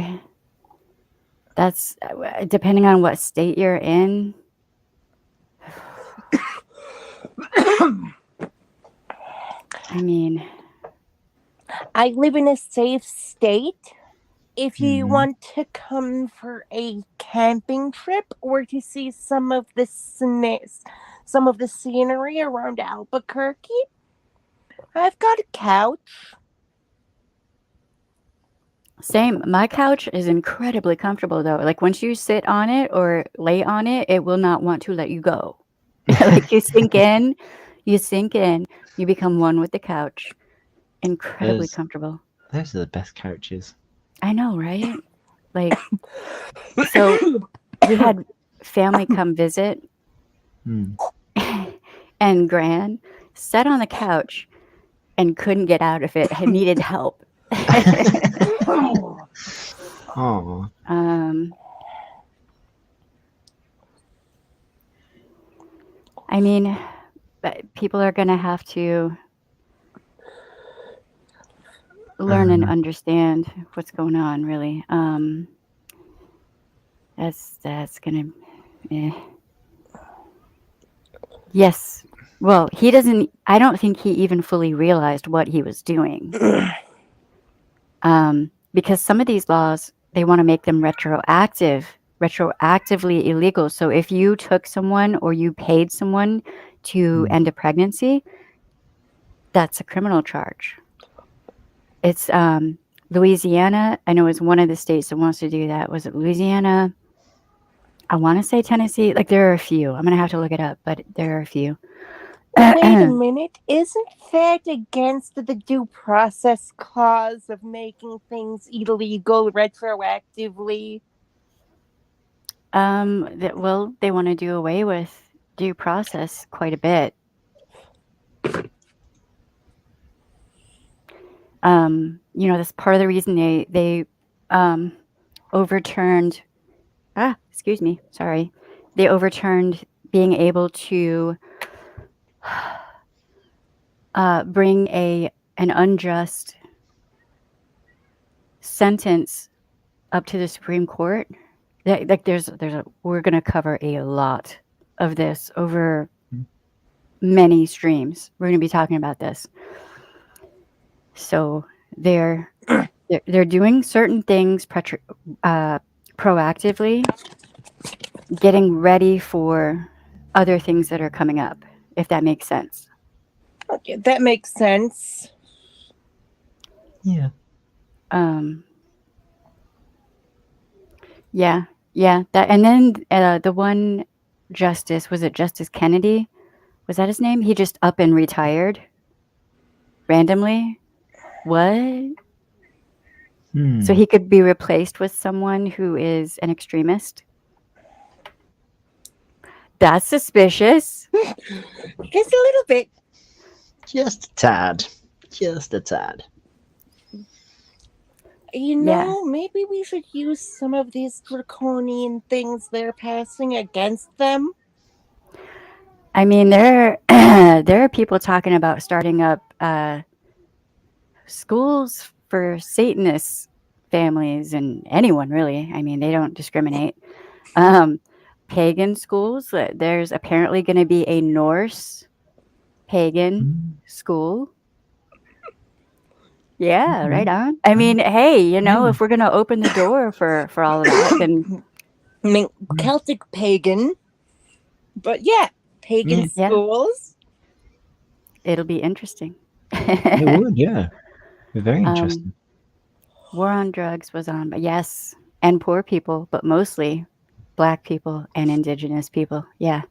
That's depending on what state you're in. I mean, I live in a safe state. If you Mhm. want to come for a camping trip or to see some of the scenery around Albuquerque, I've got a couch. same. My couch is incredibly comfortable though. Like once you sit on it or lay on it, it will not want to let you go. Like you sink in, you become one with the couch. Incredibly Those comfortable. those are the best couches. I know, right? Like, so we had family come visit, Hmm. and Gran sat on the couch and couldn't get out of it. Had needed help. Oh, I mean, but people are gonna have to learn and understand what's going on. Really, that's gonna. Yes. Well, he doesn't. I don't think he even fully realized what he was doing. Because some of these laws, they want to make them retroactively illegal. So if you took someone or you paid someone to end a pregnancy, that's a criminal charge. It's Louisiana, I know is one of the states that wants to do that. Was it Louisiana? I want to say Tennessee. Like there are a few. I'm going to have to look it up, but there are a few. Wait a minute. Isn't that against the due process clause of making things illegal retroactively? Well, they want to do away with due process quite a bit. That's part of the reason they overturned. Excuse me. Sorry, they overturned being able to bring an unjust sentence up to the Supreme Court. Like we're going to cover a lot of this over many streams. We're going to be talking about this. So they're doing certain things proactively, getting ready for other things that are coming up, if that makes sense. Okay, that makes sense. yeah. Yeah. That, and then the one justice, was it Justice Kennedy? Was that his name? He just up and retired randomly. What? So he could be replaced with someone who is an extremist? That's suspicious. Just a little bit. Just a tad. Just a tad. You know, maybe we should use some of these draconian things they're passing against them. I mean, there are people talking about starting up schools for Satanist families and anyone really. I mean, they don't discriminate. Pagan schools. There's apparently going to be a Norse pagan school. Yeah, right on. I mean, hey, if we're going to open the door for all of that, then I mean, Celtic pagan. But yeah, pagan schools. It'll be interesting. It would, yeah. Very interesting. War on drugs was on, but yes, and poor people, but mostly Black people and Indigenous people. Yeah.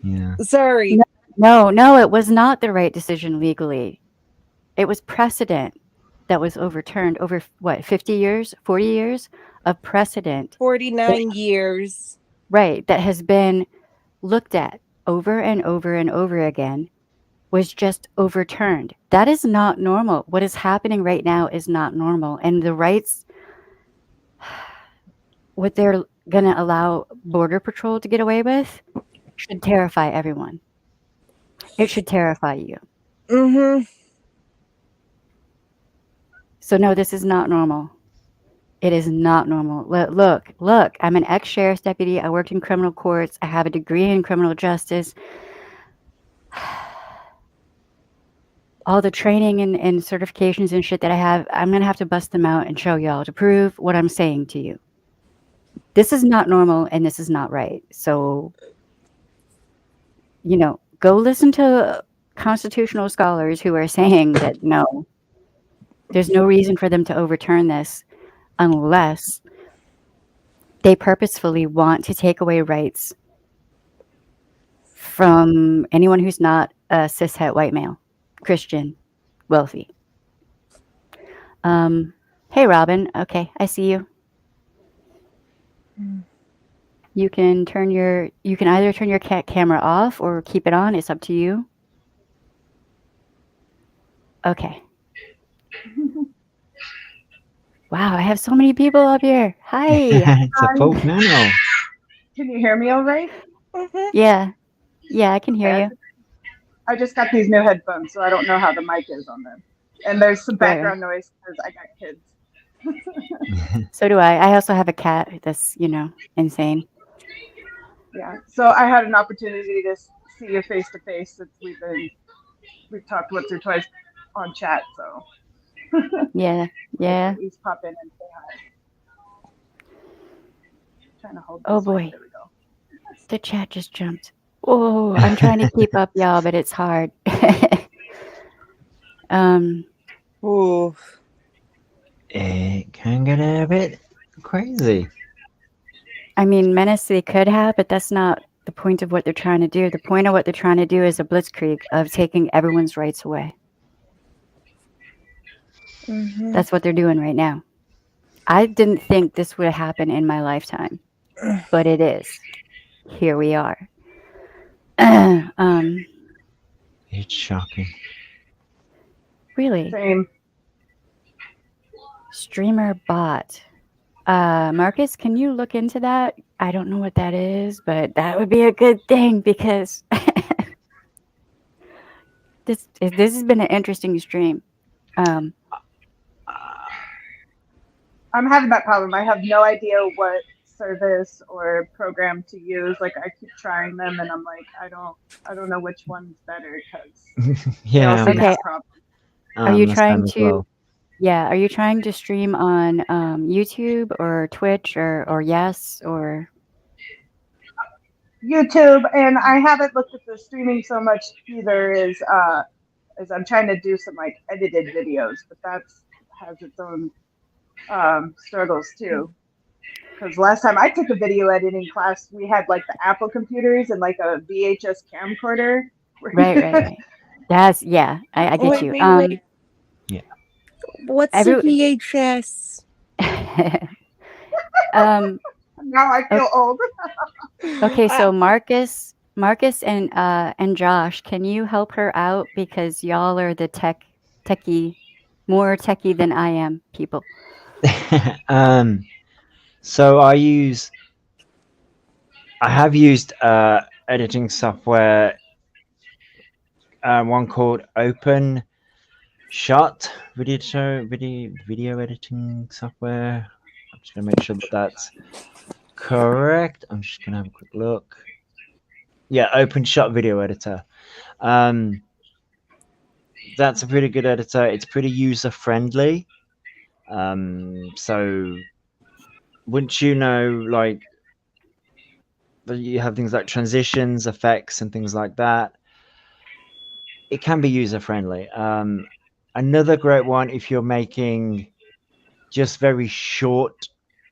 Yeah. Sorry. No, it was not the right decision legally. It was precedent that was overturned over what, 50 years, 40 years of precedent. 49 years. Right, that has been looked at over and over and over again, was just overturned. That is not normal. What is happening right now is not normal. And the rights, what they're going to allow Border Patrol to get away with, should terrify everyone. It should terrify you. Mm-hmm. So no, this is not normal. It is not normal. Look, I'm an ex-sheriff's deputy. I worked in criminal courts. I have a degree in criminal justice. All the training and certifications and shit that I have, I'm going to have to bust them out and show y'all to prove what I'm saying to you. This is not normal and this is not right. So, go listen to constitutional scholars who are saying that no, there's no reason for them to overturn this unless they purposefully want to take away rights from anyone who's not a cishet white male, Christian, wealthy. Hey, Robin. Okay, I see you. You can either turn your camera off or keep it on. It's up to you. Okay. Wow, I have so many people up here. Hi. It's a full panel. Can you hear me all right? Mm-hmm. Yeah, I can hear you. I just got these new headphones, so I don't know how the mic is on them. And there's some Right. background noise because I got kids. So do I. I also have a cat that's, insane. Yeah. So I had an opportunity to see you face to face since we've talked once or twice on chat. So Yeah. at least pop in and say hi. Trying to hold. Oh, this way. boy. There we go. The chat just jumped. Oh, I'm trying to keep up, y'all, but it's hard. Ooh. It can get a bit crazy. I mean, menace they could have, but that's not the point of what they're trying to do. The point of what they're trying to do is a blitzkrieg of taking everyone's rights away. Mm-hmm. That's what they're doing right now. I didn't think this would happen in my lifetime, but it is. Here we are. It's shocking. Really? Same. Streamer bot. Marcus, can you look into that? I don't know what that is, but that would be a good thing because this has been an interesting stream. I'm having that problem. I have no idea what service or program to use. Like I keep trying them, and I'm like, I don't know which one's better because they all Yeah. seem to Okay. have problems. Are you that's trying them as to? well. Yeah, are you trying to stream on YouTube or Twitch or Yes or? YouTube, and I haven't looked at the streaming so much either. Is I'm trying to do some like edited videos, but that's has its own struggles too. Because last time I took a video editing class, we had like the Apple computers and like a VHS camcorder. Right. That's I get Wait, you. wait. Yeah. What's Every- a VHS? Now I feel old. Okay, so Marcus and Josh, can you help her out because y'all are the more techie than I am people. So I have used editing software, one called Open Shot video editing software. I'm just gonna make sure that that's correct. I'm just gonna have a quick look. Yeah, Open Shot video editor. That's a pretty good editor. It's pretty user friendly. So once you know, like, you have things like transitions, effects, and things like that, it can be user friendly. Another great one if you're making just very short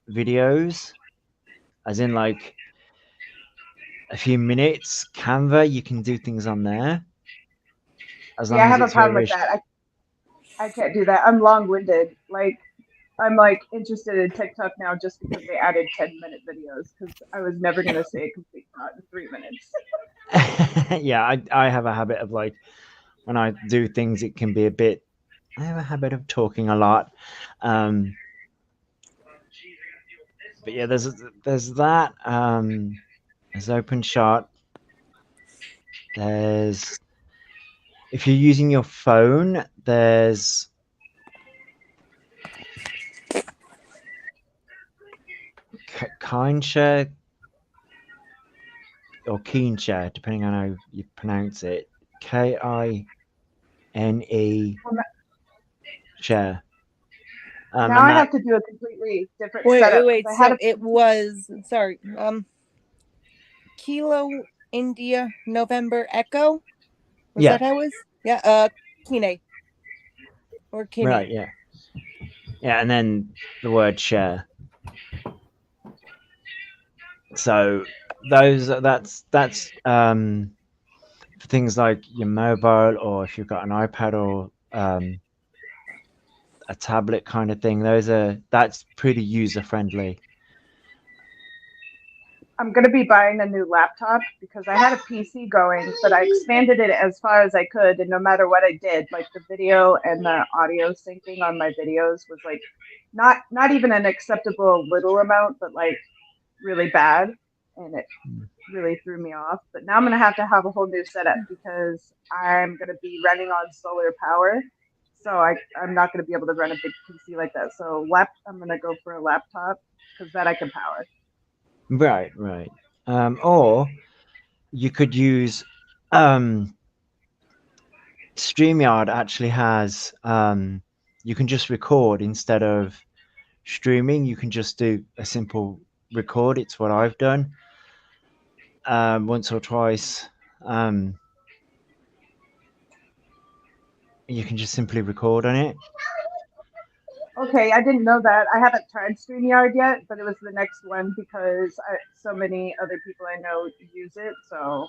videos, as in like a few minutes, Canva, you can do things on there. As long Yeah, I as have a it's problem very with that. I can't do that. I'm long-winded. Like I'm like interested in TikTok now just because they added 10-minute videos because I was never gonna say a complete thought in 3 minutes. Yeah, I have a habit of, like, when I do things, it can be a bit. I have a habit of talking a lot. But yeah, there's that. There's Open Shot. There's if you're using your phone, there's KineShare or KeenShare, depending on how you pronounce it. KINE share. Now And I that, have to do a completely different Wait, setup. wait. 'cause I had So it was Kilo India November Echo. Was Yeah. that how it was? Yeah. Kine. Or Kine. right, yeah. Yeah, and then the word share. So that's for things like your mobile, or if you've got an iPad or a tablet kind of thing. That's pretty user friendly. I'm going to be buying a new laptop because I had a PC going, but I expanded it as far as I could. And no matter what I did, like the video and the audio syncing on my videos was like not even an acceptable little amount, but like really bad. And it really threw me off. But now I'm going to have a whole new setup because I'm going to be running on solar power. So I'm not going to be able to run a big PC like that. So I'm going to go for a laptop because that I can power. Right. Or you could use StreamYard actually has you can just record instead of streaming. You can just do a simple record. It's what I've done once or twice. You can just simply record on it. Okay, I didn't know that. I haven't tried StreamYard yet, but it was the next one because so many other people I know use it. So,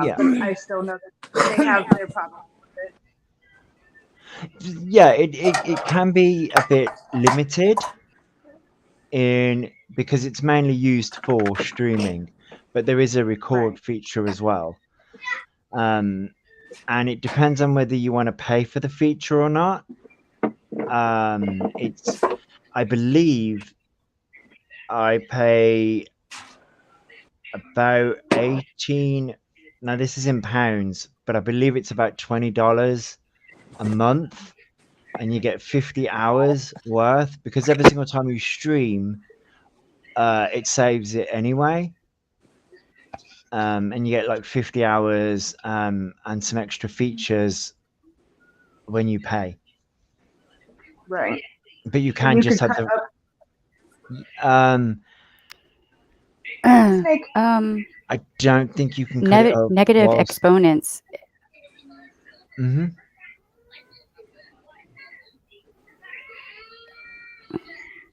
Yeah. but I still know that they have their problems with it. Yeah, it can be a bit limited because it's mainly used for streaming, but there is a record Right. feature as well. And it depends on whether you want to pay for the feature or not. I believe I pay about 18. Now this is in pounds, but I believe it's about $20 a month, and you get 50 hours worth, because every single time you stream, it saves it anyway. And you get like 50 hours and some extra features when you pay. Right. But you And can you just could have cut the up snake. I don't think you can cut it up negative whilst. exponents. Mm-hmm.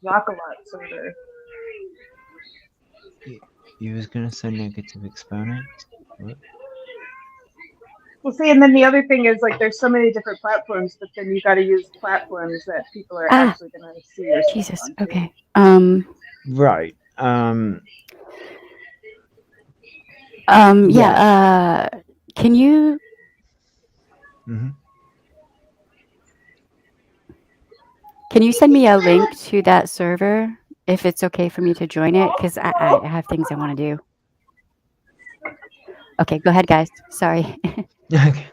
Rock-a-lot server. You was gonna say negative exponents. What? Well, see, and then the other thing is like there's so many different platforms, but then you got to use platforms that people are actually going to see your stuff Jesus. on, too. Okay. Right. Yeah. Can you? Mm-hmm. Can you send me a link to that server if it's okay for me to join it? Because I have things I want to do. Okay, go ahead, guys. Sorry. Okay.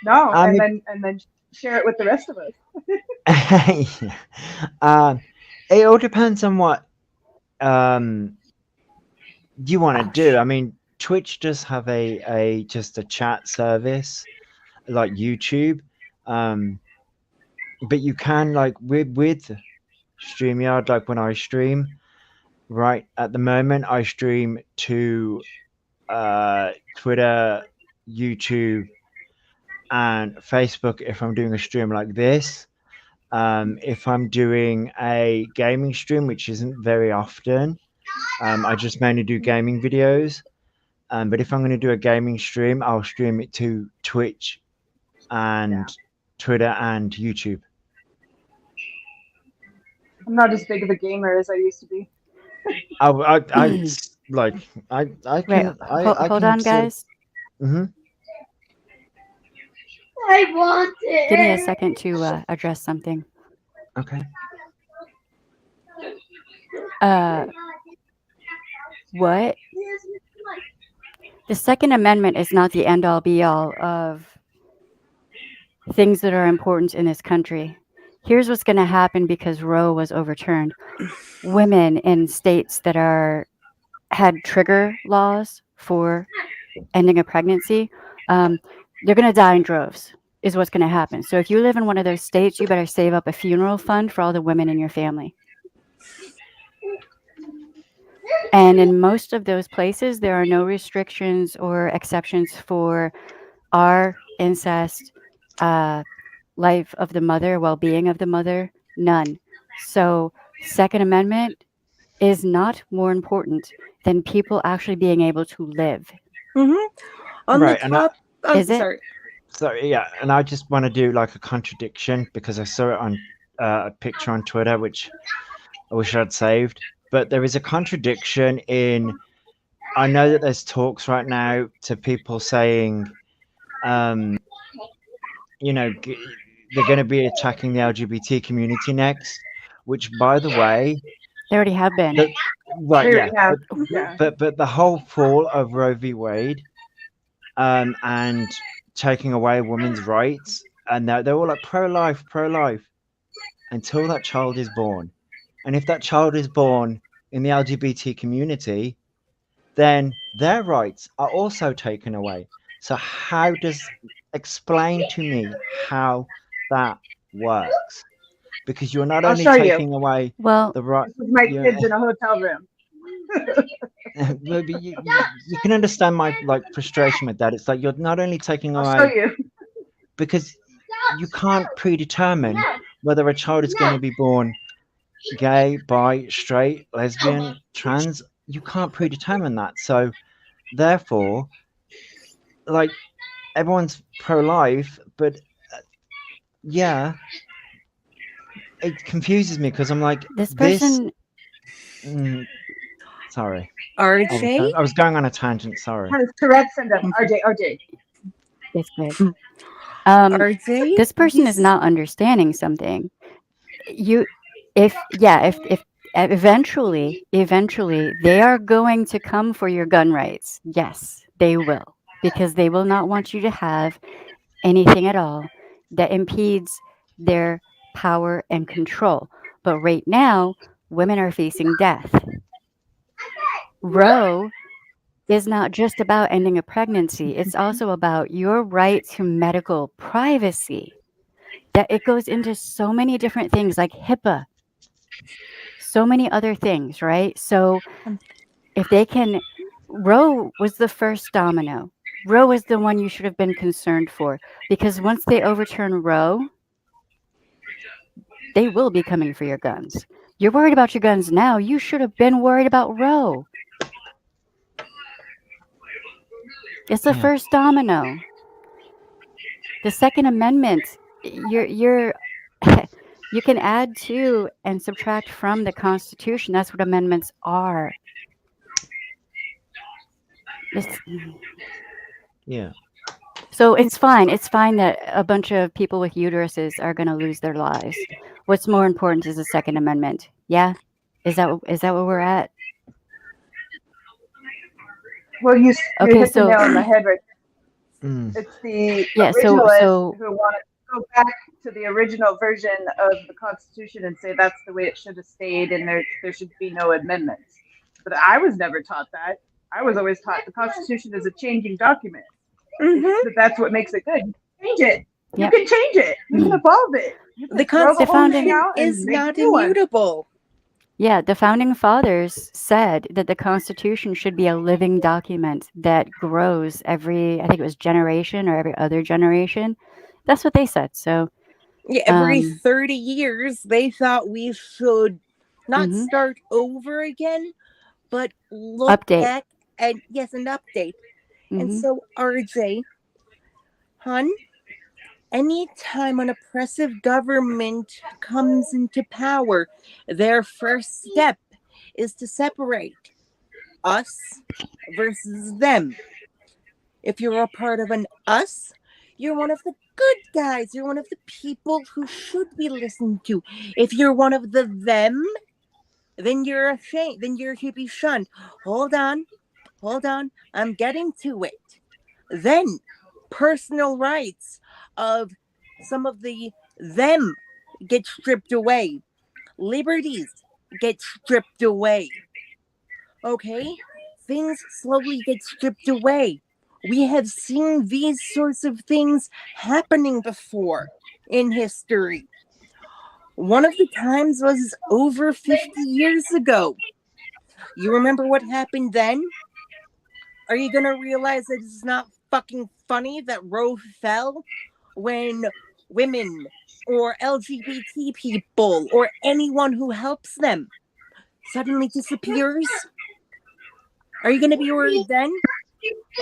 No, I mean, and then share it with the rest of us. it all depends on what you want to do. I mean, Twitch does have a just a chat service like YouTube, but you can, like with StreamYard, like when I stream, right at the moment I stream to Twitter, YouTube, and Facebook if I'm doing a stream like this. If I'm doing a gaming stream, which isn't very often, I just mainly do gaming videos. But if I'm going to do a gaming stream, I'll stream it to Twitch and Twitter and YouTube. I'm not as big of a gamer as I used to be. I like I Wait, can I hold can on, sort of. guys. Mm-hmm. I want it. Give me a second to address something. Okay. What? The Second Amendment is not the end all be all of things that are important in this country. Here's what's going to happen because Roe was overturned. Women in states that had trigger laws for ending a pregnancy, they're going to die in droves, is what's going to happen. So if you live in one of those states, you better save up a funeral fund for all the women in your family. And in most of those places, there are no restrictions or exceptions for our incest, life of the mother, well-being of the mother, none. So Second Amendment is not more important than people actually being able to live. On Right, the and top, Is it? sorry. So yeah, and I just want to do like a contradiction because I saw it on a picture on Twitter, which I wish I'd saved. But there is a contradiction in. I know that there's talks right now to people saying, you know, they're going to be attacking the LGBT community next. Which, by the way, They already have been. right, yeah, Yeah. Yeah. but the whole fall of Roe v. Wade, and taking away women's rights, and they're all like pro-life, until that child is born. And if that child is born in the LGBT community, then their rights are also taken away. So how does explain to me how that works? Because you're not I'll only show you. taking away Well, the right. This is my Yeah. kids in a hotel room. Maybe you can understand my like frustration with that. It's like you're not only taking I'll show away you. because you can't predetermine whether a child is going to be born gay, bi, straight, lesbian, trans. You can't predetermine that. So therefore, like everyone's pro-life, but yeah, it confuses me because I'm like this person, sorry, RJ? I was going on a tangent. Sorry. Has Tourette syndrome. RJ. it's good. RJ? This person is not understanding something. If eventually they are going to come for your gun rights. Yes, they will, because they will not want you to have anything at all that impedes their power and control. But right now, women are facing death. Roe is not just about ending a pregnancy. It's also about your right to medical privacy. That it goes into so many different things like HIPAA, so many other things, right? So if they can, Roe was the first domino. Roe is the one you should have been concerned for, because once they overturn Roe, they will be coming for your guns. You're worried about your guns now. You should have been worried about Roe. It's the first domino. The Second Amendment, you're you can add to and subtract from the Constitution. That's what amendments are. Yeah. So it's fine. It's fine that a bunch of people with uteruses are going to lose their lives. What's more important is the Second Amendment. Yeah? Is that where we're at? Well, you Okay, hit the so nail on the head right Mm. there. It's the Yeah, originalists so who want to go back to the original version of the Constitution and say that's the way it should have stayed and there should be no amendments. But I was never taught that. I was always taught the Constitution is a changing document. But that's what makes it good. Change it. You Yep. can change it. You can evolve it. You can The throw the whole Constitution thing out and is make a not new one. immutable. yeah, the founding fathers said that the Constitution should be a living document that grows every, I think it was generation or every other generation. That's what they said. So Yeah, every Um, 30 years, they thought we should not Mhm. start over again, but look Update. back and, yes, an update. And Mhm. so, RJ, hon, anytime an oppressive government comes into power, their first step is to separate us versus them. If you're a part of an us, you're one of the good guys. You're one of the people who should be listened to. If you're one of the them, then you're ashamed. Then you're to be shunned. Hold on. hold on, I'm getting to it. Then personal rights of some of the them get stripped away. Liberties get stripped away. Okay? Things slowly get stripped away. We have seen these sorts of things happening before in history. One of the times was over 50 years ago. You remember what happened then? Are you gonna realize that it's not fucking funny that Roe fell when women or LGBT people or anyone who helps them suddenly disappears? Are you gonna be worried then?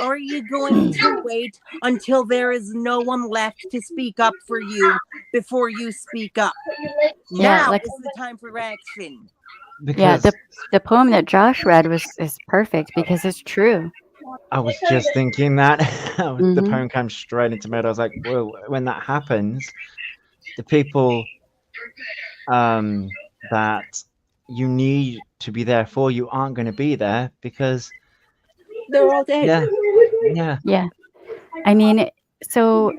Or are you going to wait until there is no one left to speak up for you before you speak up? Yeah, Now like- is the time for action. Yeah, Because the poem that Josh read is perfect because it's true. I was just thinking that the Mhm. poem came straight into my head. I was like, well, when that happens, the people that you need to be there for you aren't going to be there because They're all dead. yeah. Yeah. I mean, so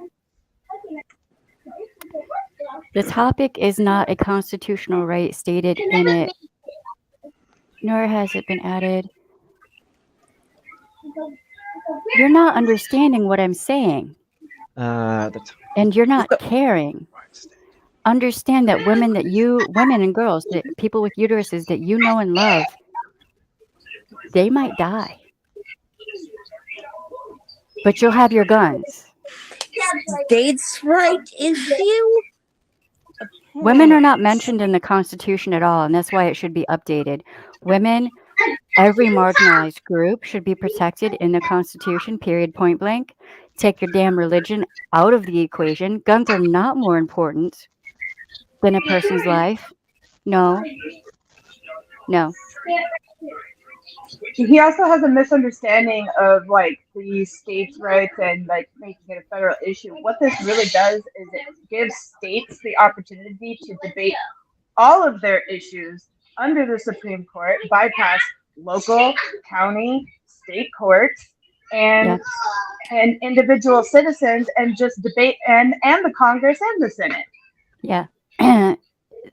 the topic is not a constitutional right stated in it, nor has it been added. You're not understanding what I'm saying, and you're not caring. Understand that women and girls, that people with uteruses that you know and love, they might die. But you'll have your guns. States' right issue? Women are not mentioned in the Constitution at all, and that's why it should be updated. Women, every marginalized group should be protected in the Constitution, period, point blank. Take your damn religion out of the equation. Guns are not more important than a person's life. No. No. He also has a misunderstanding of like the states' rights and like making it a federal issue. What this really does is it gives states the opportunity to debate all of their issues under the Supreme Court, bypass local, county, state courts, and individual citizens, and just debate and the Congress and the Senate. Yeah.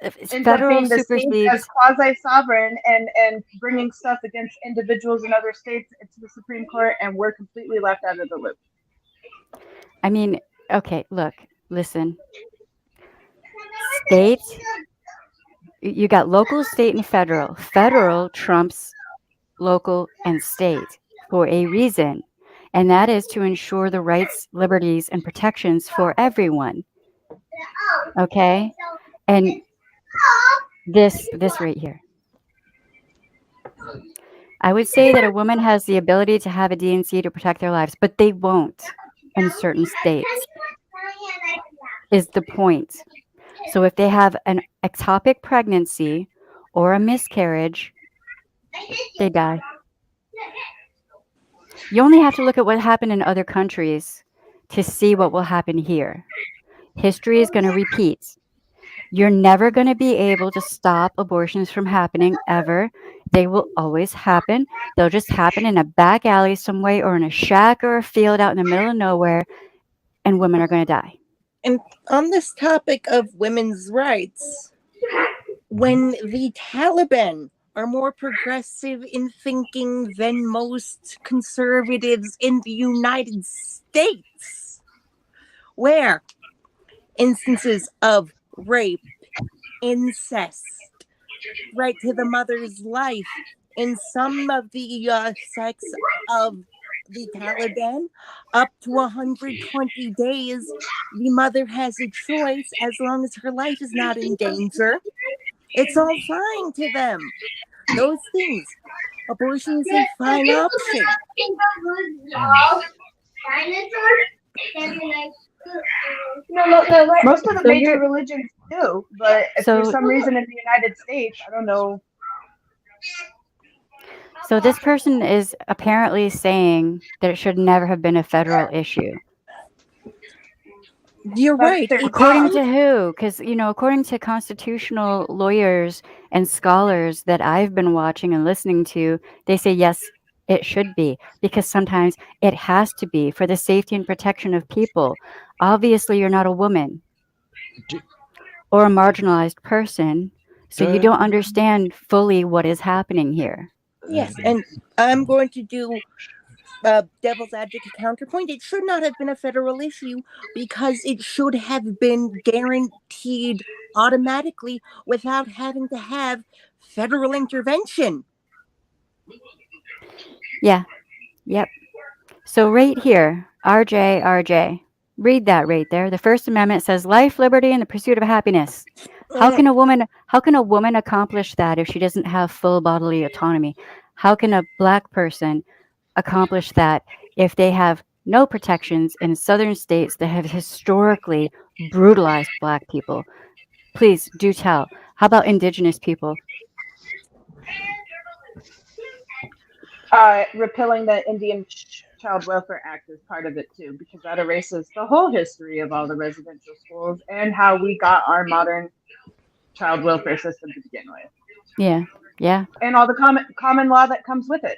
Ends up Federal being the states supersedes. as quasi-sovereign and bringing stuff against individuals in other states into the Supreme Court, and we're completely left out of the loop. I mean, okay, look, listen. States, you got local, state, and federal. Federal trumps local and state for a reason, and that is to ensure the rights, liberties, and protections for everyone. Okay? And this right here. I would say that a woman has the ability to have a DNC to protect their lives, but they won't in certain states, is the point. So if they have an ectopic pregnancy or a miscarriage, they die. You only have to look at what happened in other countries to see what will happen here. History is going to repeat. You're never going to be able to stop abortions from happening ever. They will always happen. They'll just happen in a back alley some way or in a shack or a field out in the middle of nowhere, and women are going to die. And on this topic of women's rights, when the Taliban are more progressive in thinking than most conservatives in the United States, where instances of rape, incest, right to the mother's life, in some of the sects of the Taliban, up to 120 days, the mother has a choice as long as her life is not in danger. It's all fine to them. Those things. Abortion is a fine option. Most of the So major you're- religions do, but So- for some reason in the United States, I don't know. So this person is apparently saying that it should never have been a federal issue. You're That's right. their It's According God. to who? Because, according to constitutional lawyers and scholars that I've been watching and listening to, they say, yes, It should be, because sometimes it has to be for the safety and protection of people. Obviously, you're not a woman Do- or a marginalized person, so you do- don't understand fully what is happening here. Yes, and I'm going to do devil's advocate counterpoint. It should not have been a federal issue because it should have been guaranteed automatically without having to have federal intervention. Yeah. Yep. So right here, RJ, read that right there. The First Amendment says life, liberty, and the pursuit of happiness. How can a woman accomplish that if she doesn't have full bodily autonomy? How can a black person accomplish that if they have no protections in southern states that have historically brutalized black people? Please do tell. How about indigenous people? Repealing the Indian Child Welfare Act is part of it too, because that erases the whole history of all the residential schools and how we got our modern child welfare system to begin with. Yeah. Yeah. And all the common law that comes with it.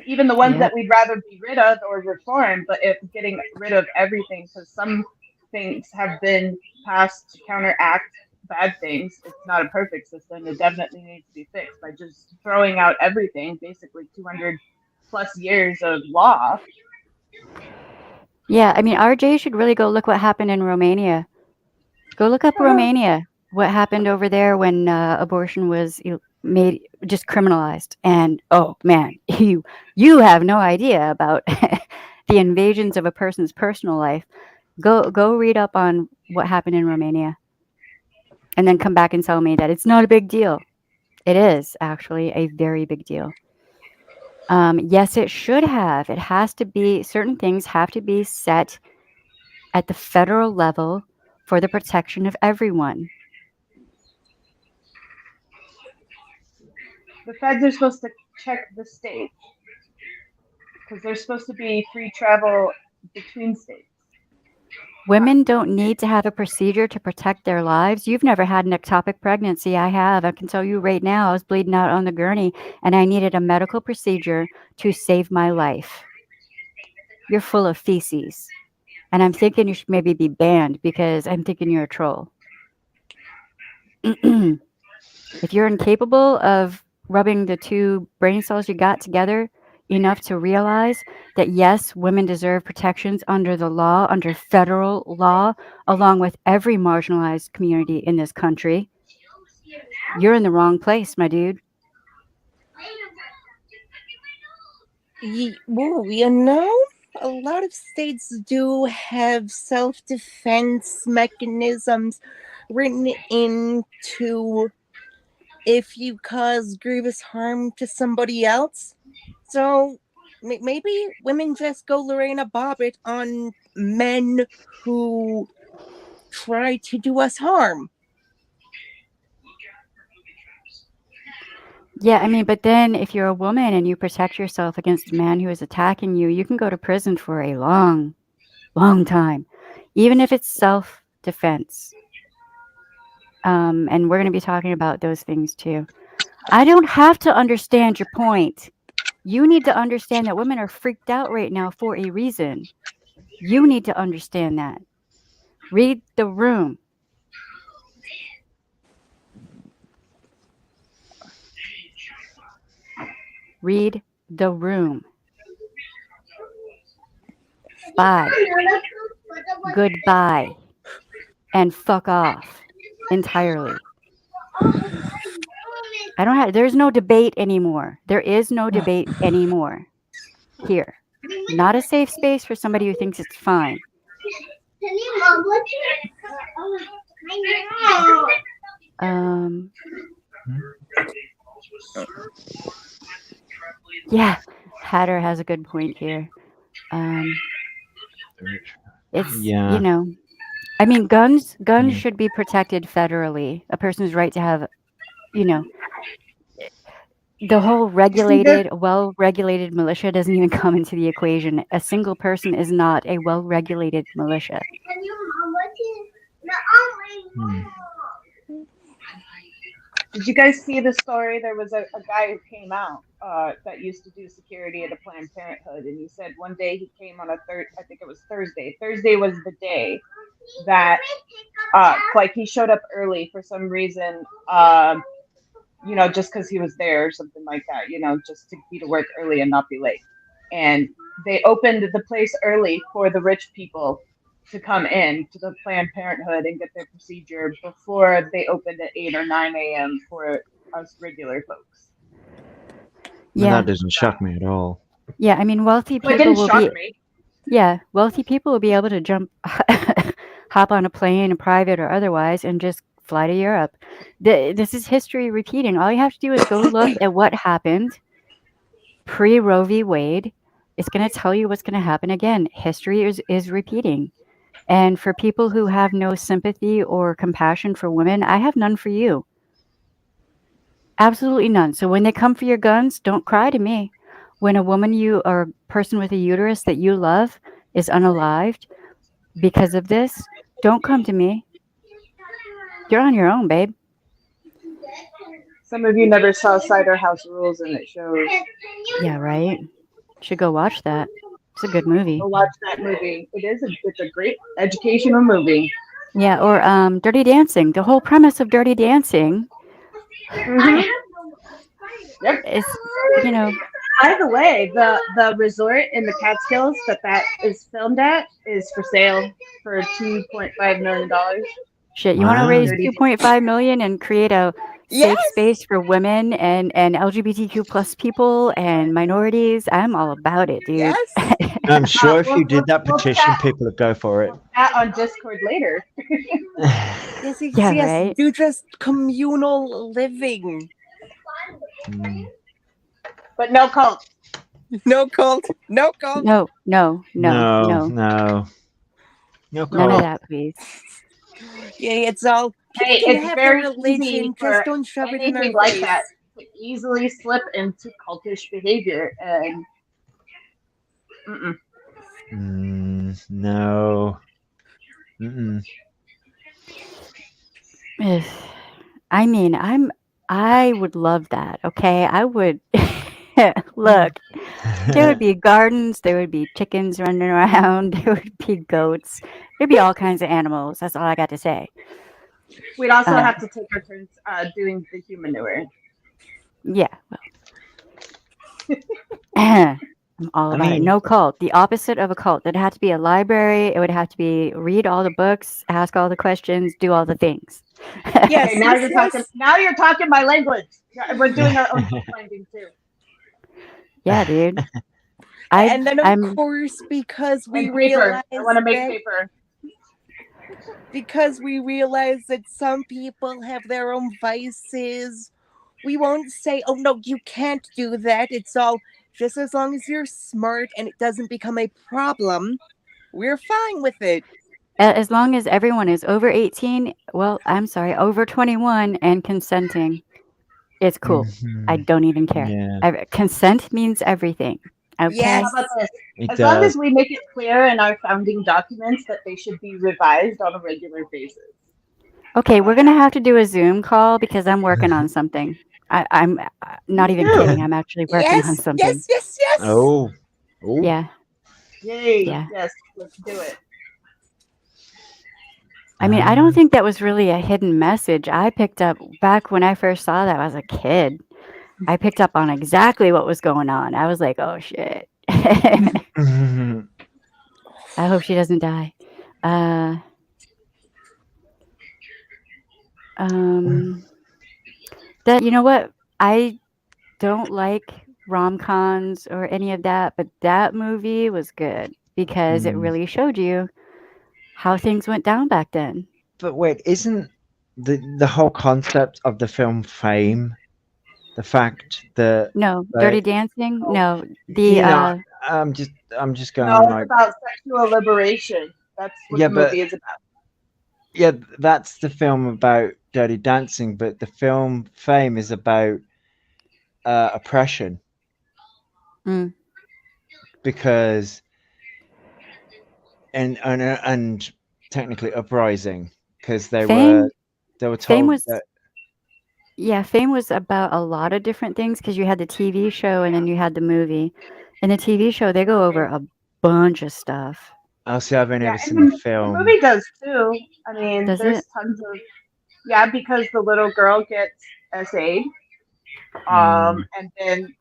Even the ones Yep. that we'd rather be rid of or reform, but getting rid of everything, because some things have been passed to counteract bad things. It's not a perfect system. It definitely needs to be fixed by just throwing out everything, basically 200 plus years of law. Yeah. I mean, RJ should really go look what happened in Romania. Go look up Romania. What happened over there when abortion was made just criminalized? And oh man, you have no idea about the invasions of a person's personal life. Go read up on what happened in Romania, and then come back and tell me that it's not a big deal. It is actually a very big deal. Yes, it should have. It has to be. Certain things have to be set at the federal level for the protection of everyone. The feds are supposed to check the states because there's supposed to be free travel between states. Women don't need to have a procedure to protect their lives. You've never had an ectopic pregnancy. I have. I can tell you right now, I was bleeding out on the gurney and I needed a medical procedure to save my life. You're full of feces. And I'm thinking you should maybe be banned because I'm thinking you're a troll. If you're incapable of rubbing the two brain cells you got together enough to realize that yes, women deserve protections under the law, under federal law, along with every marginalized community in this country, you're in the wrong place, my dude. Well, you know, a lot of states do have self-defense mechanisms written into if you cause grievous harm to somebody else. So maybe women just go Lorena Bobbitt on men who try to do us harm. Yeah, I mean, but then if you're a woman and you protect yourself against a man who is attacking you, you can go to prison for a long, long time, even if it's self-defense. And we're going to be talking about those things too. I don't have to understand your point. You need to understand that women are freaked out right now for a reason. You need to understand that. Read The Room. Read The Room. Bye. Goodbye. And fuck off entirely. There's no debate anymore. There is no debate anymore here. Not a safe space for somebody who thinks it's fine. Yeah, Hatter has a good point here. It's, Yeah. you know, I mean, guns should be protected federally. A person's right to have, you know, the whole well-regulated militia doesn't even come into the equation. A single person is not a well-regulated militia. Did you guys see the story? There was a guy who came out that used to do security at a Planned Parenthood, and he said one day he came on I think it was Thursday. Thursday was the day that, like, he showed up early for some reason, just because he was there or something like that, just to be to work early and not be late. And they opened the place early for the rich people to come in to the Planned Parenthood and get their procedure before they opened at 8 or 9 a.m. for us regular folks. And Yeah. that doesn't shock me at all. Yeah. I mean, wealthy Well, it people didn't will shock be, me. yeah, wealthy people will be able to hop on a plane, private or otherwise, and just fly to Europe. This is history repeating. All you have to do is go look at what happened pre Roe v. Wade. It's going to tell you what's going to happen again. History is repeating. And for people who have no sympathy or compassion for women, I have none for you. Absolutely none. So when they come for your guns, don't cry to me. When a woman or a person with a uterus that you love is unalived because of this, don't come to me. You're on your own, babe. Some of you never saw Cider House Rules, and it shows. Yeah, right. Should go watch that. It's a good movie. Go watch that movie. It's a great educational movie. Yeah, or Dirty Dancing. The whole premise of Dirty Dancing Mhm. Yep. is, you know, By the way, the resort in the Catskills that is filmed at is for sale for $2.5 million. shit. You want to Wow. raise 2.5 million and create a safe Yes. space for women and LGBTQ plus people and minorities? I'm all about it, dude. Yes. I'm sure if we'll- you did that we'll petition, chat. people would go for it. We'll chat on Discord later. Yes, Yeah, yes. right? Do just communal living. Mm. But no cult. No cult. No cult. No. No. None cult. of that, please. Yeah, it's all. Hey, People can it's have very their easy religion, for just don't shove it in our anything like face. that to easily slip into cultish behavior. And No. Mm-mm. I mean, I would love that. Okay, I would. Look, there would be gardens, there would be chickens running around, there would be goats, there'd be all kinds of animals. That's all I got to say. we'd also Uh, have to take our turns doing the human manure. Yeah. Well. I'm all about it. mean- No cult. The opposite of a cult. It'd have to be a library. It would have to be read all the books, ask all the questions, do all the things. Yes, Okay, now yes, you're yes. talking. Now you're talking my language. We're doing our own finding too. Yeah, dude. And then, of I'm course, because we And paper. realize I want to make that paper. that some people have their own vices, we won't say, "Oh no, you can't do that." It's all just as long as you're smart and it doesn't become a problem, we're fine with it. as long as everyone is over 18, well, I'm sorry, over 21 and consenting, it's cool. I Mhm. don't even care. Yeah, Consent means everything. Okay. Yes. How about this? it As long does. as we make it clear in our founding documents that they should be revised on a regular basis. Okay, we're gonna have to do a Zoom call because I'm working on something. I'm not even Yeah. kidding. I'm actually working on Yes, something. yes, yes, yes. Oh. Yeah. Yay! Yeah. Yes, let's do it. I mean, I don't think that was really a hidden message. I picked up back when I first saw that. I was a kid. I picked up on exactly what was going on. I was like, "Oh shit." I Mhm. hope she doesn't die. That, you know what? I don't like rom-coms or any of that, but that movie was good because it Mm. really showed you how things went down back then. But wait, isn't the whole concept of the film Fame the fact that No, Right. Dirty Dancing? No, the you know I'm just going No, it's like about sexual liberation. That's what Yeah, the but- movie is about. yeah, that's the film about Dirty Dancing, but the film Fame is about oppression. Mm. Because and technically uprising because they Fame- were Fame told was that Yeah, Fame was about a lot of different things because you had the TV show and then you had the movie. In the TV show, they go over a bunch of stuff. I'll see. I've only Yeah, ever and seen the the film. movie does too. I mean, Does there's it? tons of yeah, because the little girl gets SA'd, Mm. and then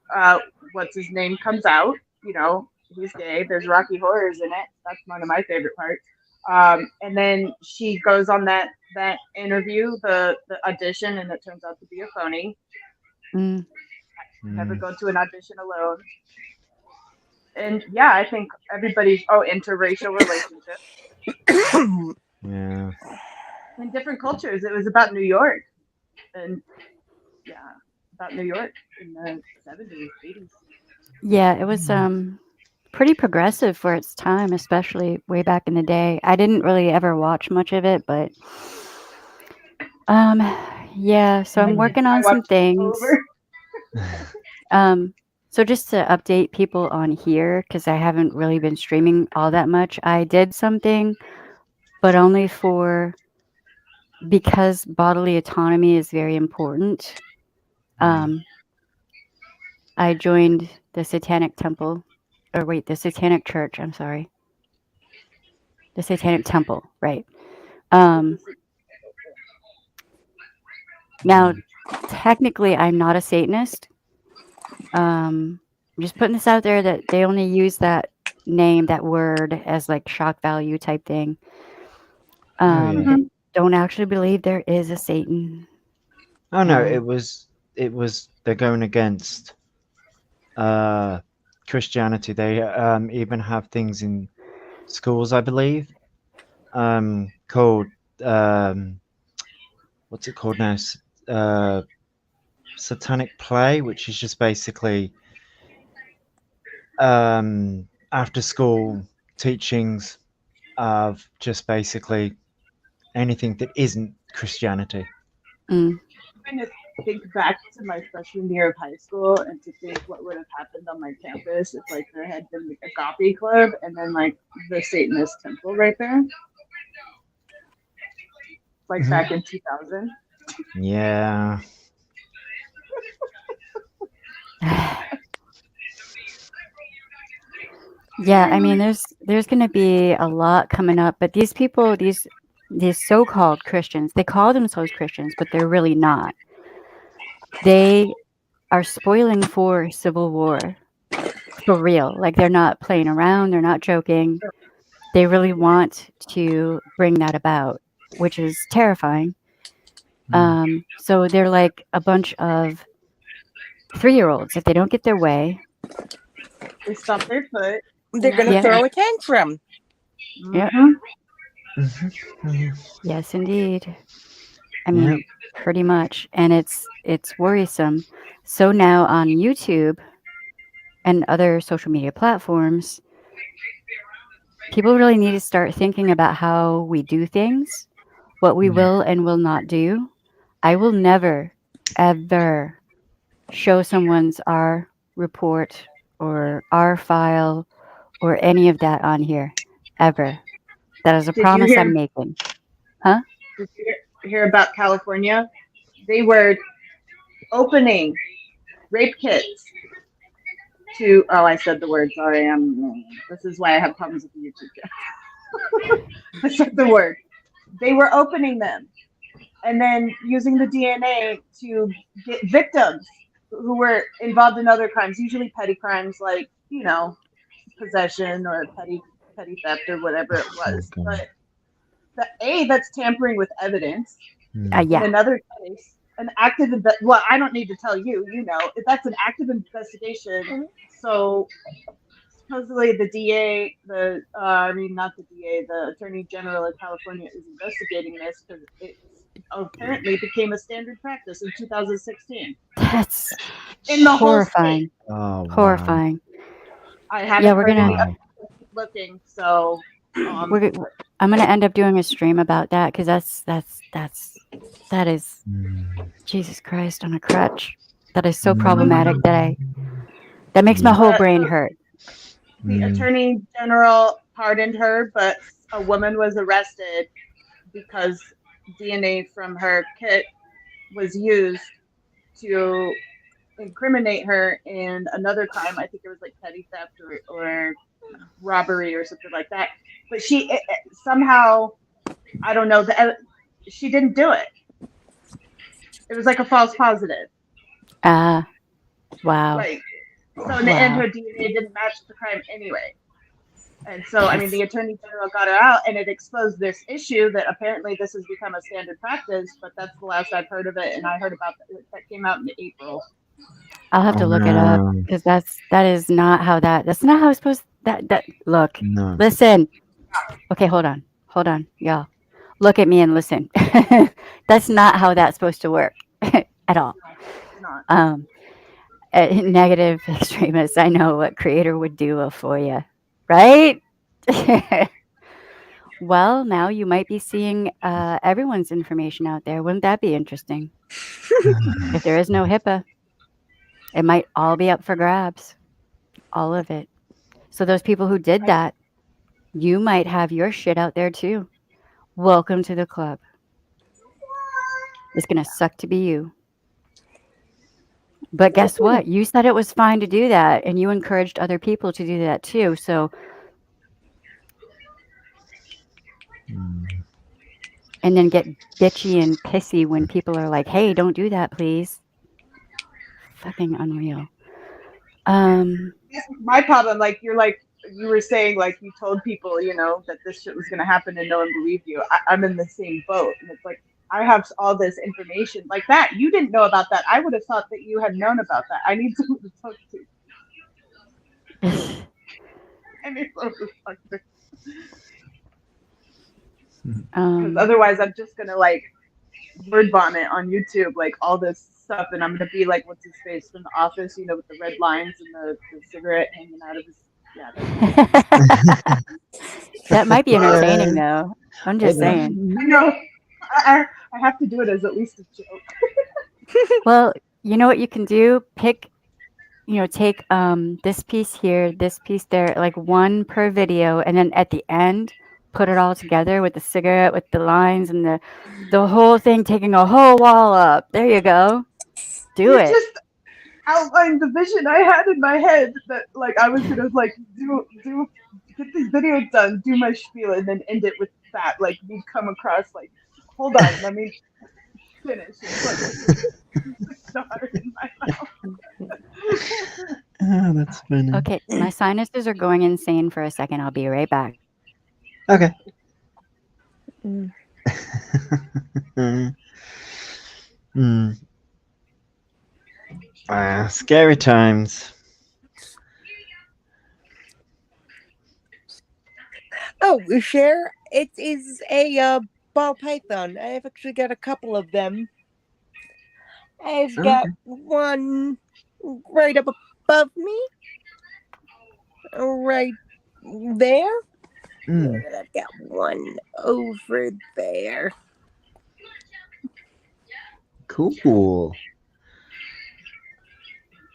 what's his name comes out. You know, he's gay. There's Rocky Horrors in it. That's one of my favorite parts. And then she goes on that interview, the audition, and it turns out to be a phony. Mm. Never Mm. go to an audition alone. And yeah, I think everybody's interracial relationship Yeah. in different cultures. It was about New York, and yeah, about New York in the 70s, 80s. Yeah, it was pretty progressive for its time, especially way back in the day. I didn't really ever watch much of it, but um yeah, so I'm working I on some watched things. over. So just to update people on here, because I haven't really been streaming all that much, I did something, but only for because bodily autonomy is very important. Um, I joined the Satanic Temple, or wait, the Satanic Church. I'm sorry, the Satanic Temple, right? Now, technically, I'm not a Satanist. I'm just putting this out there that they only use that name, that word, as like shock value type thing. yeah. They don't actually believe there is a Satan. Oh no, and- it was they're going against Christianity. They even have things in schools, I believe, called what's it called now? Satanic play, which is just basically after school teachings of just basically anything that isn't Christianity. Mm. Trying to think back to my freshman year of high school and to think what would have happened on my campus if like there had been a Agape club and then like the Satanist temple right there. Like back in 2000. Yeah. Yeah, I mean, there's going to be a lot coming up, but these people, these so-called Christians, they call themselves Christians, but they're really not. They are spoiling for civil war, for real. Like they're not playing around, they're not joking. They really want to bring that about, which is terrifying. So they're like a bunch of 3-year-olds. If they don't get their way, They stomp their foot. They're going to Yeah. throw a tantrum. Yeah. Mhm. Yes, indeed. I mean, pretty much, and it's worrisome. So now on YouTube and other social media platforms, people really need to start thinking about how we do things, what we will and will not do. I will never, ever show someone's R report or R file or any of that on here, ever. That is a Did you promise hear- I'm making. Did you hear about California? They were opening rape kits to. Oh, I said the word. Sorry, this is why I have problems with the YouTube channel. I said the word. They were opening them and then using the DNA to get victims who were involved in other crimes, usually petty crimes like, you know, possession or petty theft or whatever it was. Okay. But that's tampering with evidence. Yeah. In another case, an active well, I don't need to tell you, you know, if that's an active investigation. So supposedly the DA, not the DA, the Attorney General of California is investigating this because it apparently became a standard practice in 2016. That's In the whole horrifying. state. Oh, wow. Horrifying. I haven't Yeah, we're heard gonna- any updates. Keep looking, so I'm gonna end up doing a stream about that because that is Jesus Christ on a crutch. That is so problematic that makes my whole brain hurt. the Attorney General pardoned her, but a woman was arrested because DNA from her kit was used to incriminate her in another crime. I think it was like petty theft or robbery or something like that. But she somehow, I don't know, she didn't do it. It was like a false positive. Wow. Like, so in the end, Wow. her DNA didn't match the crime anyway. And so, I mean, the attorney general got her out, and it exposed this issue that apparently this has become a standard practice. But that's the last I've heard of it, and I heard about that came out in April. I'll have to Oh, look it up no. because that is not how that's not how it's supposed that look. No. Listen. Okay, hold on, y'all. Look at me and listen. That's not how that's supposed to work at all. It's not. Negative extremists. I know what creator would do for you, right? Well, now you might be seeing everyone's information out there. Wouldn't that be interesting? If there is no HIPAA, it might all be up for grabs. All of it. So those people who did that, you might have your shit out there too. Welcome to the club. It's going to suck to be you. But guess what? You said it was fine to do that, and you encouraged other people to do that too. So, and then get bitchy and pissy when people are like, hey, don't do that, please. Fucking unreal. My problem, like you were saying, like you told people, that this shit was going to happen and no one believed you. I'm in the same boat. And it's like, I have all this information like that. You didn't know about that. I would have thought that you had known about that. I need someone to talk to. I need someone to talk to. Because otherwise I'm just going to like word vomit on YouTube, like all this stuff. And I'm going to be like, what's his face from The Office, with the red lines and the cigarette hanging out of his. Yeah. That might be entertaining, though. I'm just saying. I know. I have to do it as at least a joke. Well, you know what you can do? Pick, take this piece here, this piece there, like one per video, and then at the end, put it all together with the cigarette, with the lines, and the whole thing taking a whole wall up. There you go. Do it. Just outlined the vision I had in my head that like I was gonna like do get these videos done, do my spiel, and then end it with that. Like we'd come across like, hold on, let me finish. It's like star in my mouth. Oh, that's funny. Okay, my sinuses are going insane for a second. I'll be right back. Okay. Scary times. Oh, Cher, it is a ball python. I've actually got a couple of them. I've got one right up above me, right there. And I've got one over there. Cool.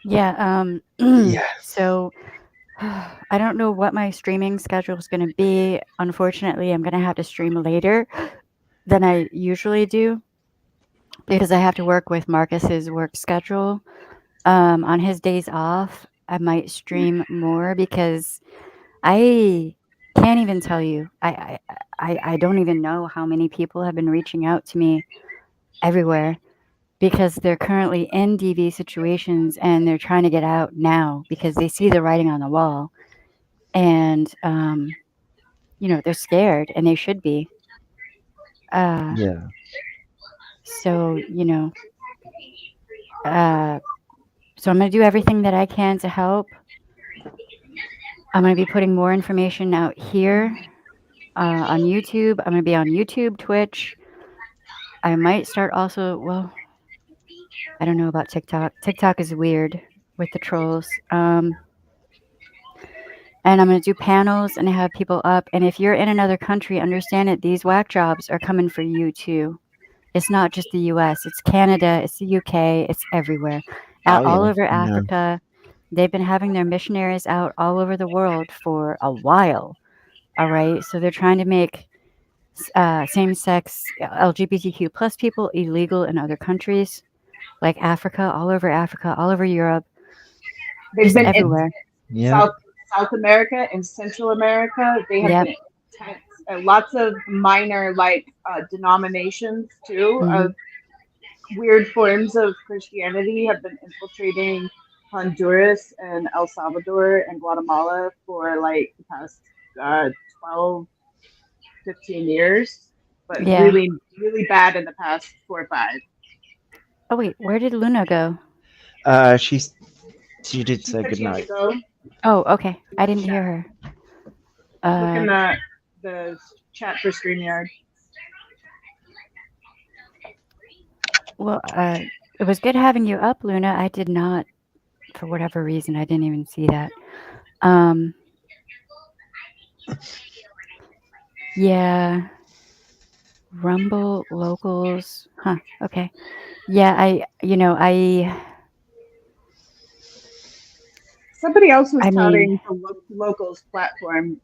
Yeah. Yes. So I don't know what my streaming schedule is going to be. Unfortunately, I'm going to have to stream later than I usually do because I have to work with Marcus's work schedule. On his days off, I might stream more because I can't even tell you. I don't even know how many people have been reaching out to me everywhere because they're currently in DV situations and they're trying to get out now because they see the writing on the wall. And, they're scared and they should be. Yeah. So, so I'm going to do everything that I can to help. I'm going to be putting more information out here on YouTube. I'm going to be on YouTube, Twitch. I might start also, well, I don't know about TikTok. TikTok is weird with the trolls. And I'm going to do panels and have people up. And if you're in another country, understand that these whack jobs are coming for you too. It's not just the US. It's Canada. It's the UK. It's everywhere. All over Africa. They've been having their missionaries out all over the world for a while. All right. So they're trying to make same-sex LGBTQ plus people illegal in other countries. like Africa, all over Europe, They've just been in everywhere. Yeah. South America and Central America. They have Yep. been intense. Lots of minor denominations too Mhm. of weird forms of Christianity have been infiltrating Honduras and El Salvador and Guatemala for like the past 12, 15 years, but Yeah. really, really bad in the past 4 or 5. Oh wait, where did Luna go? She did She say said she had to goodnight. go. Oh, okay. I didn't hear her. Look in the chat for StreamYard. Well, it was good having you up, Luna. I did not, for whatever reason, I didn't even see that. Yeah. Rumble locals. Huh. Okay. Yeah, Somebody else was I mean, touting the locals platform.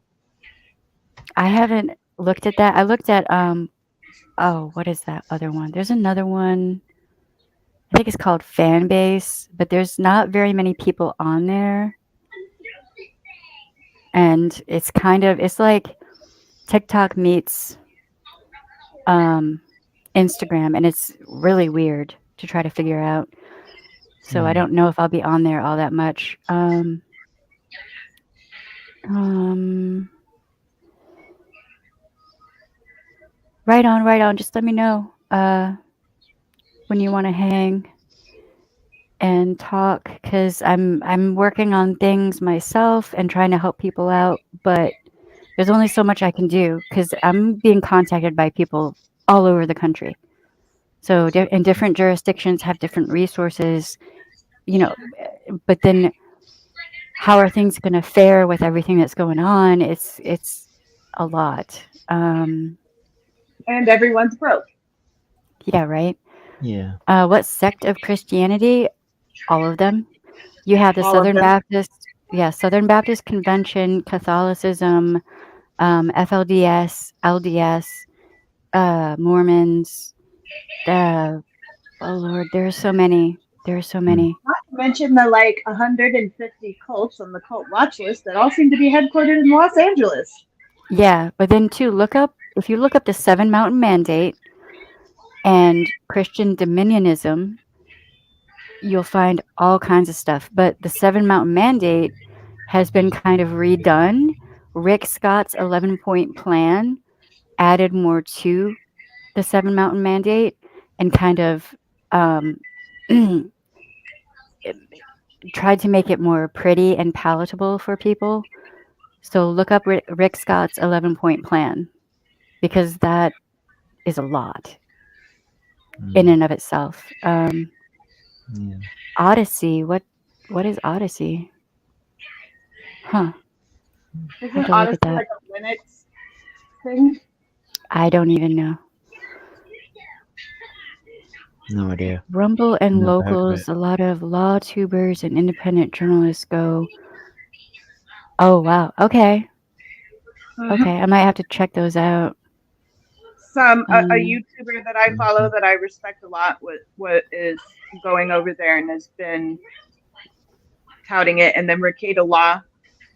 I haven't looked at that. I looked at oh, what is that other one? There's another one. I think it's called Fanbase, but there's not very many people on there. And it's like TikTok meets Instagram, and it's really weird to try to figure out. So I don't know if I'll be on there all that much. Right on. Just let me know when you want to hang and talk, because I'm working on things myself and trying to help people out, but there's only so much I can do because I'm being contacted by people all over the country. So in different jurisdictions have different resources, but then how are things going to fare with everything that's going on? It's a lot. And everyone's broke. Yeah, right. Yeah. What sect of Christianity? All of them. You have the All of Southern them. Baptist, Southern Baptist Convention, Catholicism, FLDS, LDS, Mormons. Oh Lord, there's so many. Not to mention the 150 cults on the cult watch list that all seem to be headquartered in Los Angeles. Yeah, but then too, if you look up the Seven Mountain Mandate and Christian Dominionism, you'll find all kinds of stuff. But the Seven Mountain Mandate has been kind of redone. Rick Scott's 11-point plan added more to the Seven Mountain Mandate and kind of tried to make it more pretty and palatable for people. So look up Rick Scott's 11-point plan, because that is a lot in and of itself. Odyssey, what is Odyssey? Huh. Isn't Odyssey like a Linux thing? I don't even know. No idea. Rumble and Never heard of locals, it. a lot of law tubers and independent journalists go. Oh wow. Okay. Okay, I might have to check those out. A YouTuber that I follow that I respect a lot, what is going over there and has been touting it, and then Ricada Law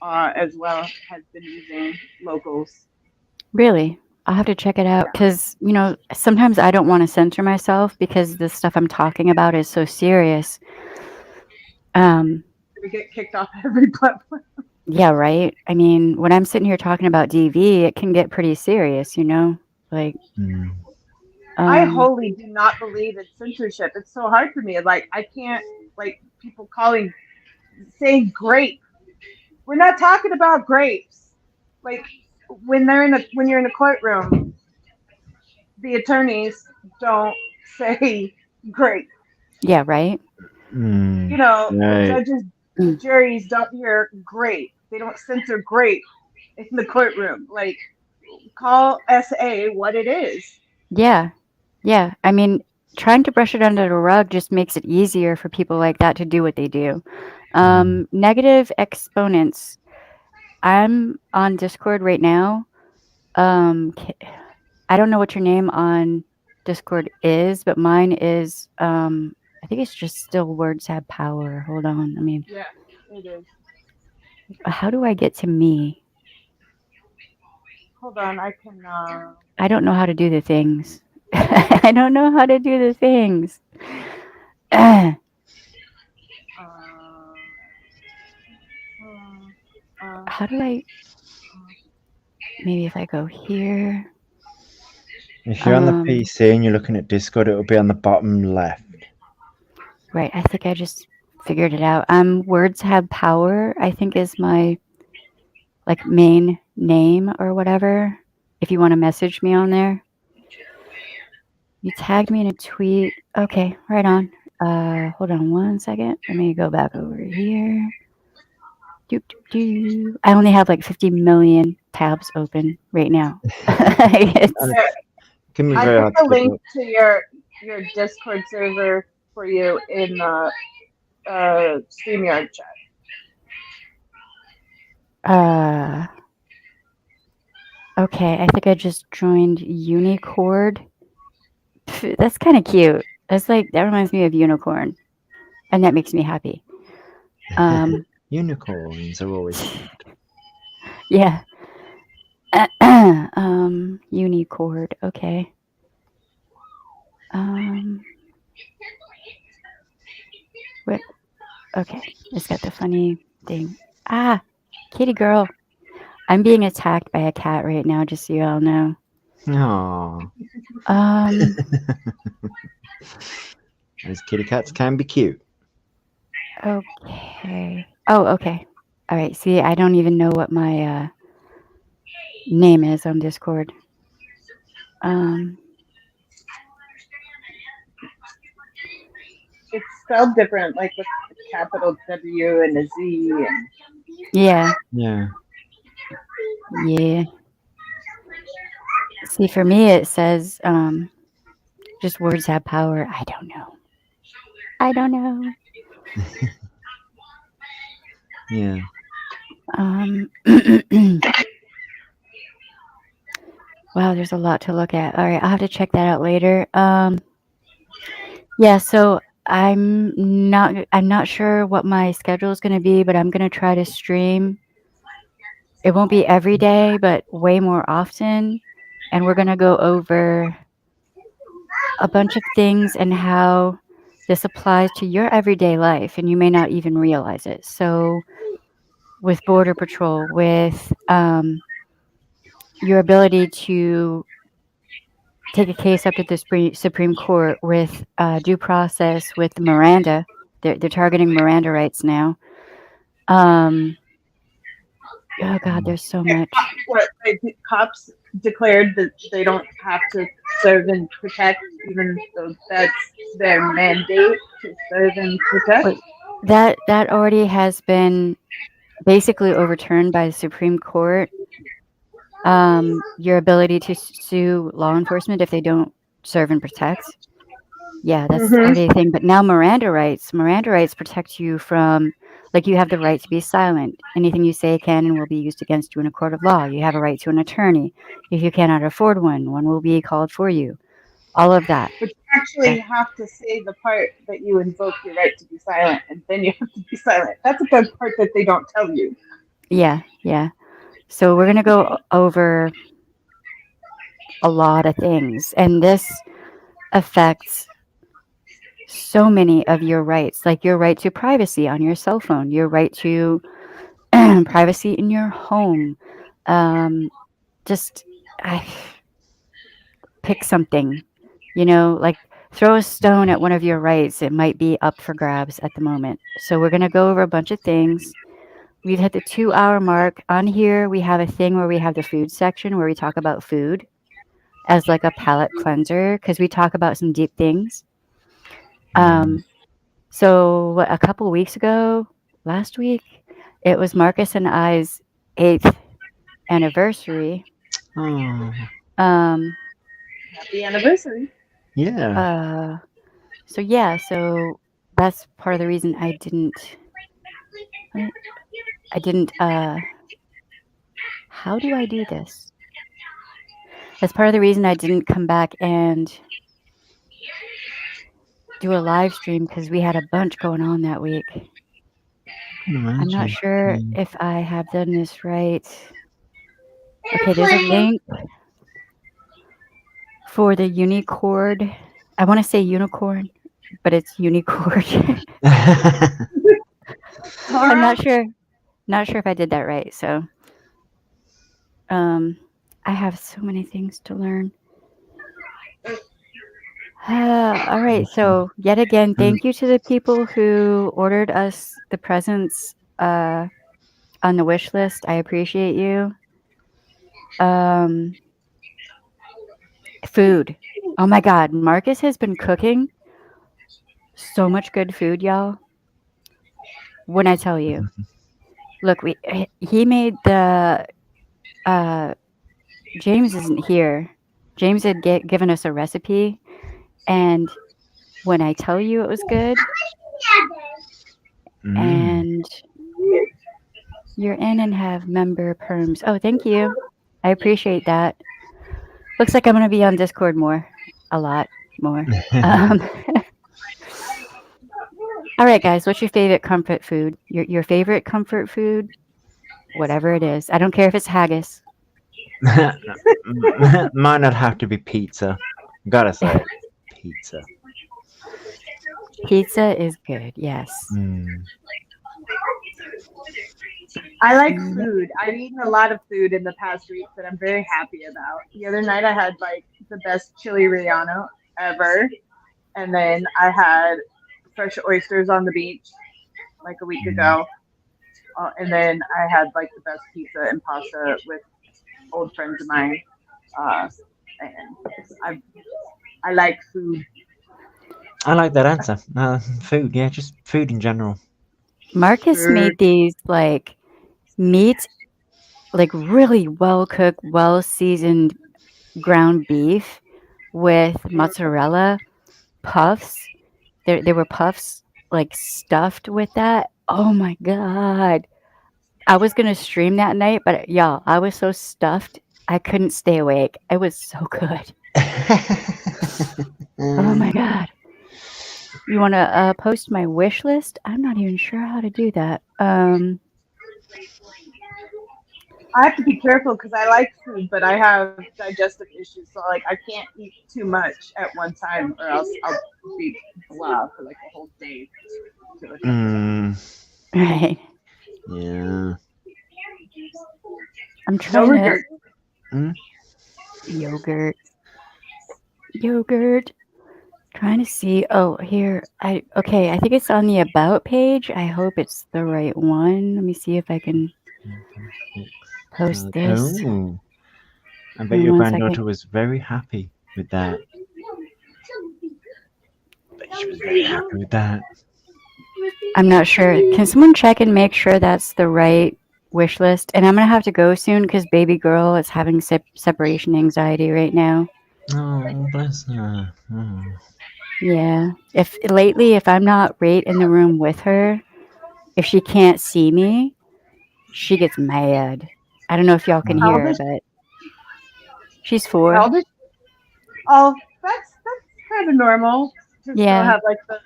as well has been using locals. Really? I'll have to check it out, because sometimes I don't want to censor myself because the stuff I'm talking about is so serious. We get kicked off every platform. Yeah, right. I mean, when I'm sitting here talking about DV, it can get pretty serious, like. I wholly do not believe in censorship. It's so hard for me. I can't, people saying grape. We're not talking about grapes. When you're in a courtroom, the attorneys don't say grape. Yeah, right. The judges, the juries don't hear grape. They don't censor grape in the courtroom. Call SA what it is. Yeah. I mean, trying to brush it under the rug just makes it easier for people like that to do what they do. Negative exponents. I'm on Discord right now. I don't know what your name on Discord is, but mine is I I think it's just still words have power. Hold on. I mean, Yeah, it is. how do I get to me? Hold on, I can. I don't know how to do the things. I don't know how to do the things. Uh, How do I? Maybe if I go here. If you're on the Um, PC and you're looking at Discord, it will be on the bottom left. Right. I think I just figured it out. Words have power, I think is my like main name or whatever. If you want to message me on there. You tagged me in a tweet. Okay, right on. Hold on one second. Let me go back over here. Doop, doop, doop. I only have like 50 million tabs open right now. It's- And it can be I very put hard the to link look. to your Discord server for you in the StreamYard chat. Okay, I think I just joined Unicord. Pff, that's kind of cute. That's like that reminds me of unicorn, and that makes me happy. Unicorns are always cute. Yeah. Unicord. Okay. What? Okay. It's got the funny thing. Ah, kitty girl. I'm being attacked by a cat right now, just so you all know. Aww. Those kitty cats can be cute. Okay. Oh, okay. All right. See, I don't even know what my name is on Discord. It's spelled different, like with a capital W and a Z. And Yeah. Yeah. Yeah. See, for me, it says just words have power. I don't know. I don't know. Yeah. Wow, there's a lot to look at. All right, I'll have to check that out later. Yeah, so I'm not sure what my schedule is going to be, but I'm going to try to stream. It won't be every day, but way more often, and we're going to go over a bunch of things and how this applies to your everyday life, and you may not even realize it. So with Border Patrol, with your ability to take a case up to the Supreme Court, with due process, with Miranda. They're targeting Miranda rights now. Oh God, there's so much. what cops declared that they don't have to serve and protect, even though that's their mandate to serve and protect. Wait, that already has been basically overturned by the Supreme Court. Your ability to sue law enforcement if they don't serve and protect. Yeah, that's already a thing. But now Miranda rights protect you from, like, you have the right to be silent. Anything you say can and will be used against you in a court of law. You have a right to an attorney. If you cannot afford one will be called for you. All of that. But you actually have to say the part that you invoke your right to be silent, and then you have to be silent. That's the part that they don't tell you. Yeah. So we're going to go over a lot of things. And this affects so many of your rights, like your right to privacy on your cell phone, your right to privacy in your home. Pick something, like throw a stone at one of your rights. It might be up for grabs at the moment. So we're going to go over a bunch of things. We've hit the 2-hour mark. On here, we have a thing where we have the food section where we talk about food as like a palate cleanser because we talk about some deep things. So a couple weeks ago, last week, it was Marcus and I's 8th anniversary. Oh. Happy anniversary. Yeah. So that's part of the reason I didn't how do I do this? That's part of the reason I didn't come back and do a live stream because we had a bunch going on that week. I'm not sure if I have done this right. Okay, there's a link for the Unicord. I want to say unicorn, but it's Unicord. I'm not sure. Not sure if I did that right. So, I have so many things to learn. All right. So yet again, thank you to the people who ordered us the presents on the wish list. I appreciate you. Food. Oh my God, Marcus has been cooking so much good food, y'all. When I tell you, look, he made the. James isn't here. James had given us a recipe, and when I tell you it was good, and you're in and have member perms. Oh, thank you. I appreciate that. Looks like I'm going to be on Discord more. A lot more. All right, guys. What's your favorite comfort food? Your favorite comfort food? Whatever it is. I don't care if it's haggis. Might not have to be pizza. Gotta say, pizza. Pizza is good. Yes. I like food. I've eaten a lot of food in the past week that I'm very happy about. The other night I had like the best chili relleno ever, and then I had fresh oysters on the beach like a week ago, and then I had like the best pizza and pasta with old friends of mine, and I like food. I like that answer. Food, yeah, just food in general. Marcus made these like meat, like really well cooked, well seasoned ground beef with mozzarella puffs. There were puffs like stuffed with that. Oh my God. I was going to stream that night, but y'all, I was so stuffed. I couldn't stay awake. It was so good. Oh my God. You want to post my wish list? I'm not even sure how to do that. I have to be careful because I like food, but I have digestive issues, so like I can't eat too much at one time, or else I'll be blah for like a whole day. Right. Yeah. I'm trying to yogurt. Trying to see. Oh, here. I think it's on the about page. I hope it's the right one. Let me see if I can post this. Oh, I bet your granddaughter was very happy with that. She was very happy with that. I'm not sure. Can someone check and make sure that's the right wish list? And I'm gonna have to go soon because baby girl is having separation anxiety right now. Oh, bless her. Oh. Yeah. If I'm not right in the room with her, if she can't see me, she gets mad. I don't know if y'all can hear her, but she's 4. How old is she? Oh, that's kind of normal. To still have like the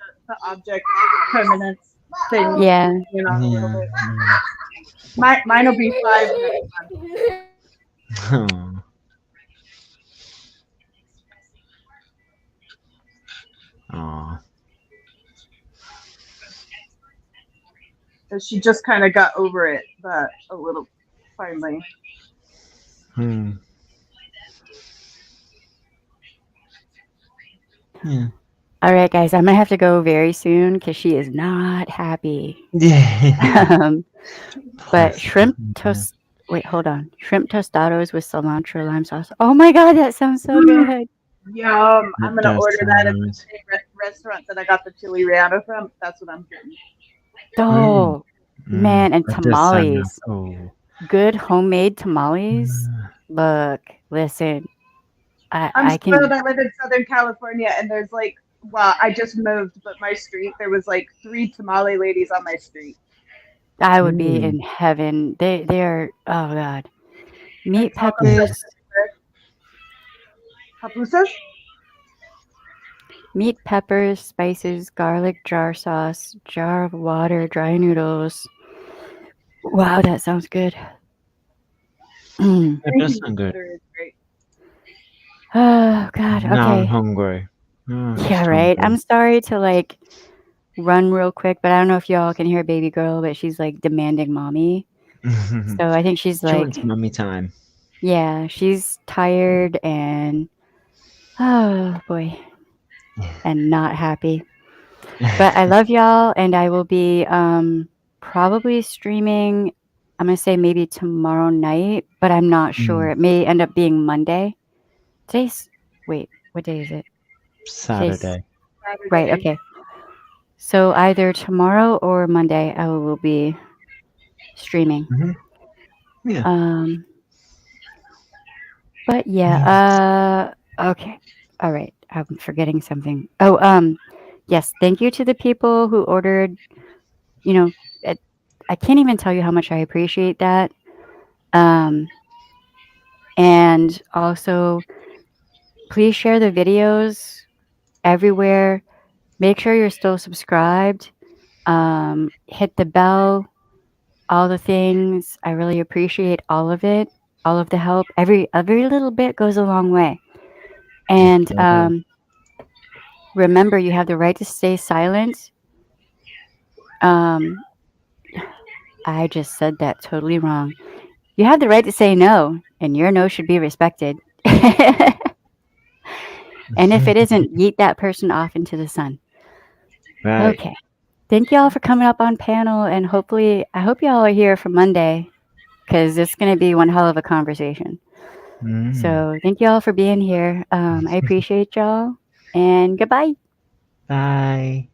object permanence thing. Yeah. You know, a little bit. Mine will be 5 next month. Aww. So she just kind of got over it, but a little finally. Yeah. All right, guys, I'm gonna have to go very soon because she is not happy. Yeah. But shrimp toast. Wait, hold on. Shrimp tostados with cilantro lime sauce. Oh my God, that sounds so good. Yum! I'm gonna order that at the same restaurant that I got the chili relleno from. That's what I'm getting. Oh man, and tamales. Good homemade tamales. Look, listen. I'm spoiled. I live in Southern California, and there's like, well, I just moved, but my street there was like 3 tamale ladies on my street. I would be in heaven. They are. Oh God. Meat peppers. Papusas? meat, peppers, spices, garlic, jar sauce, jar of water, dry noodles. Wow, that sounds good. It does sound good. Butter is great. Oh God. Now I'm Okay. hungry. Oh, Yeah, just right. hungry. I'm sorry to like run real quick, but I don't know if y'all can hear baby girl, but she's like demanding mommy. So I think she's She like, wants mummy time. yeah, she's tired and oh boy, and not happy. But I love y'all, and I will be probably streaming. I'm gonna say maybe tomorrow night, but I'm not sure. It may end up being Monday. Today's wait, what day is it? Saturday. Right. Saturday. Okay. So either tomorrow or Monday, I will be streaming. Yeah. But yeah. Okay. All right. I'm forgetting something. Oh. Yes. Thank you to the people who ordered. You know, I can't even tell you how much I appreciate that. And also, please share the videos everywhere. Make sure you're still subscribed. Hit the bell, all the things. I really appreciate all of it, all of the help. Every little bit goes a long way. And remember, you have the right to stay silent. I just said that totally wrong. You have the right to say no, and your no should be respected. And if it isn't, yeet that person off into the sun. Right. Okay. Thank you all for coming up on panel, and hopefully, I hope y'all are here for Monday, because it's going to be one hell of a conversation. So thank you all for being here. I appreciate y'all, and goodbye. Bye.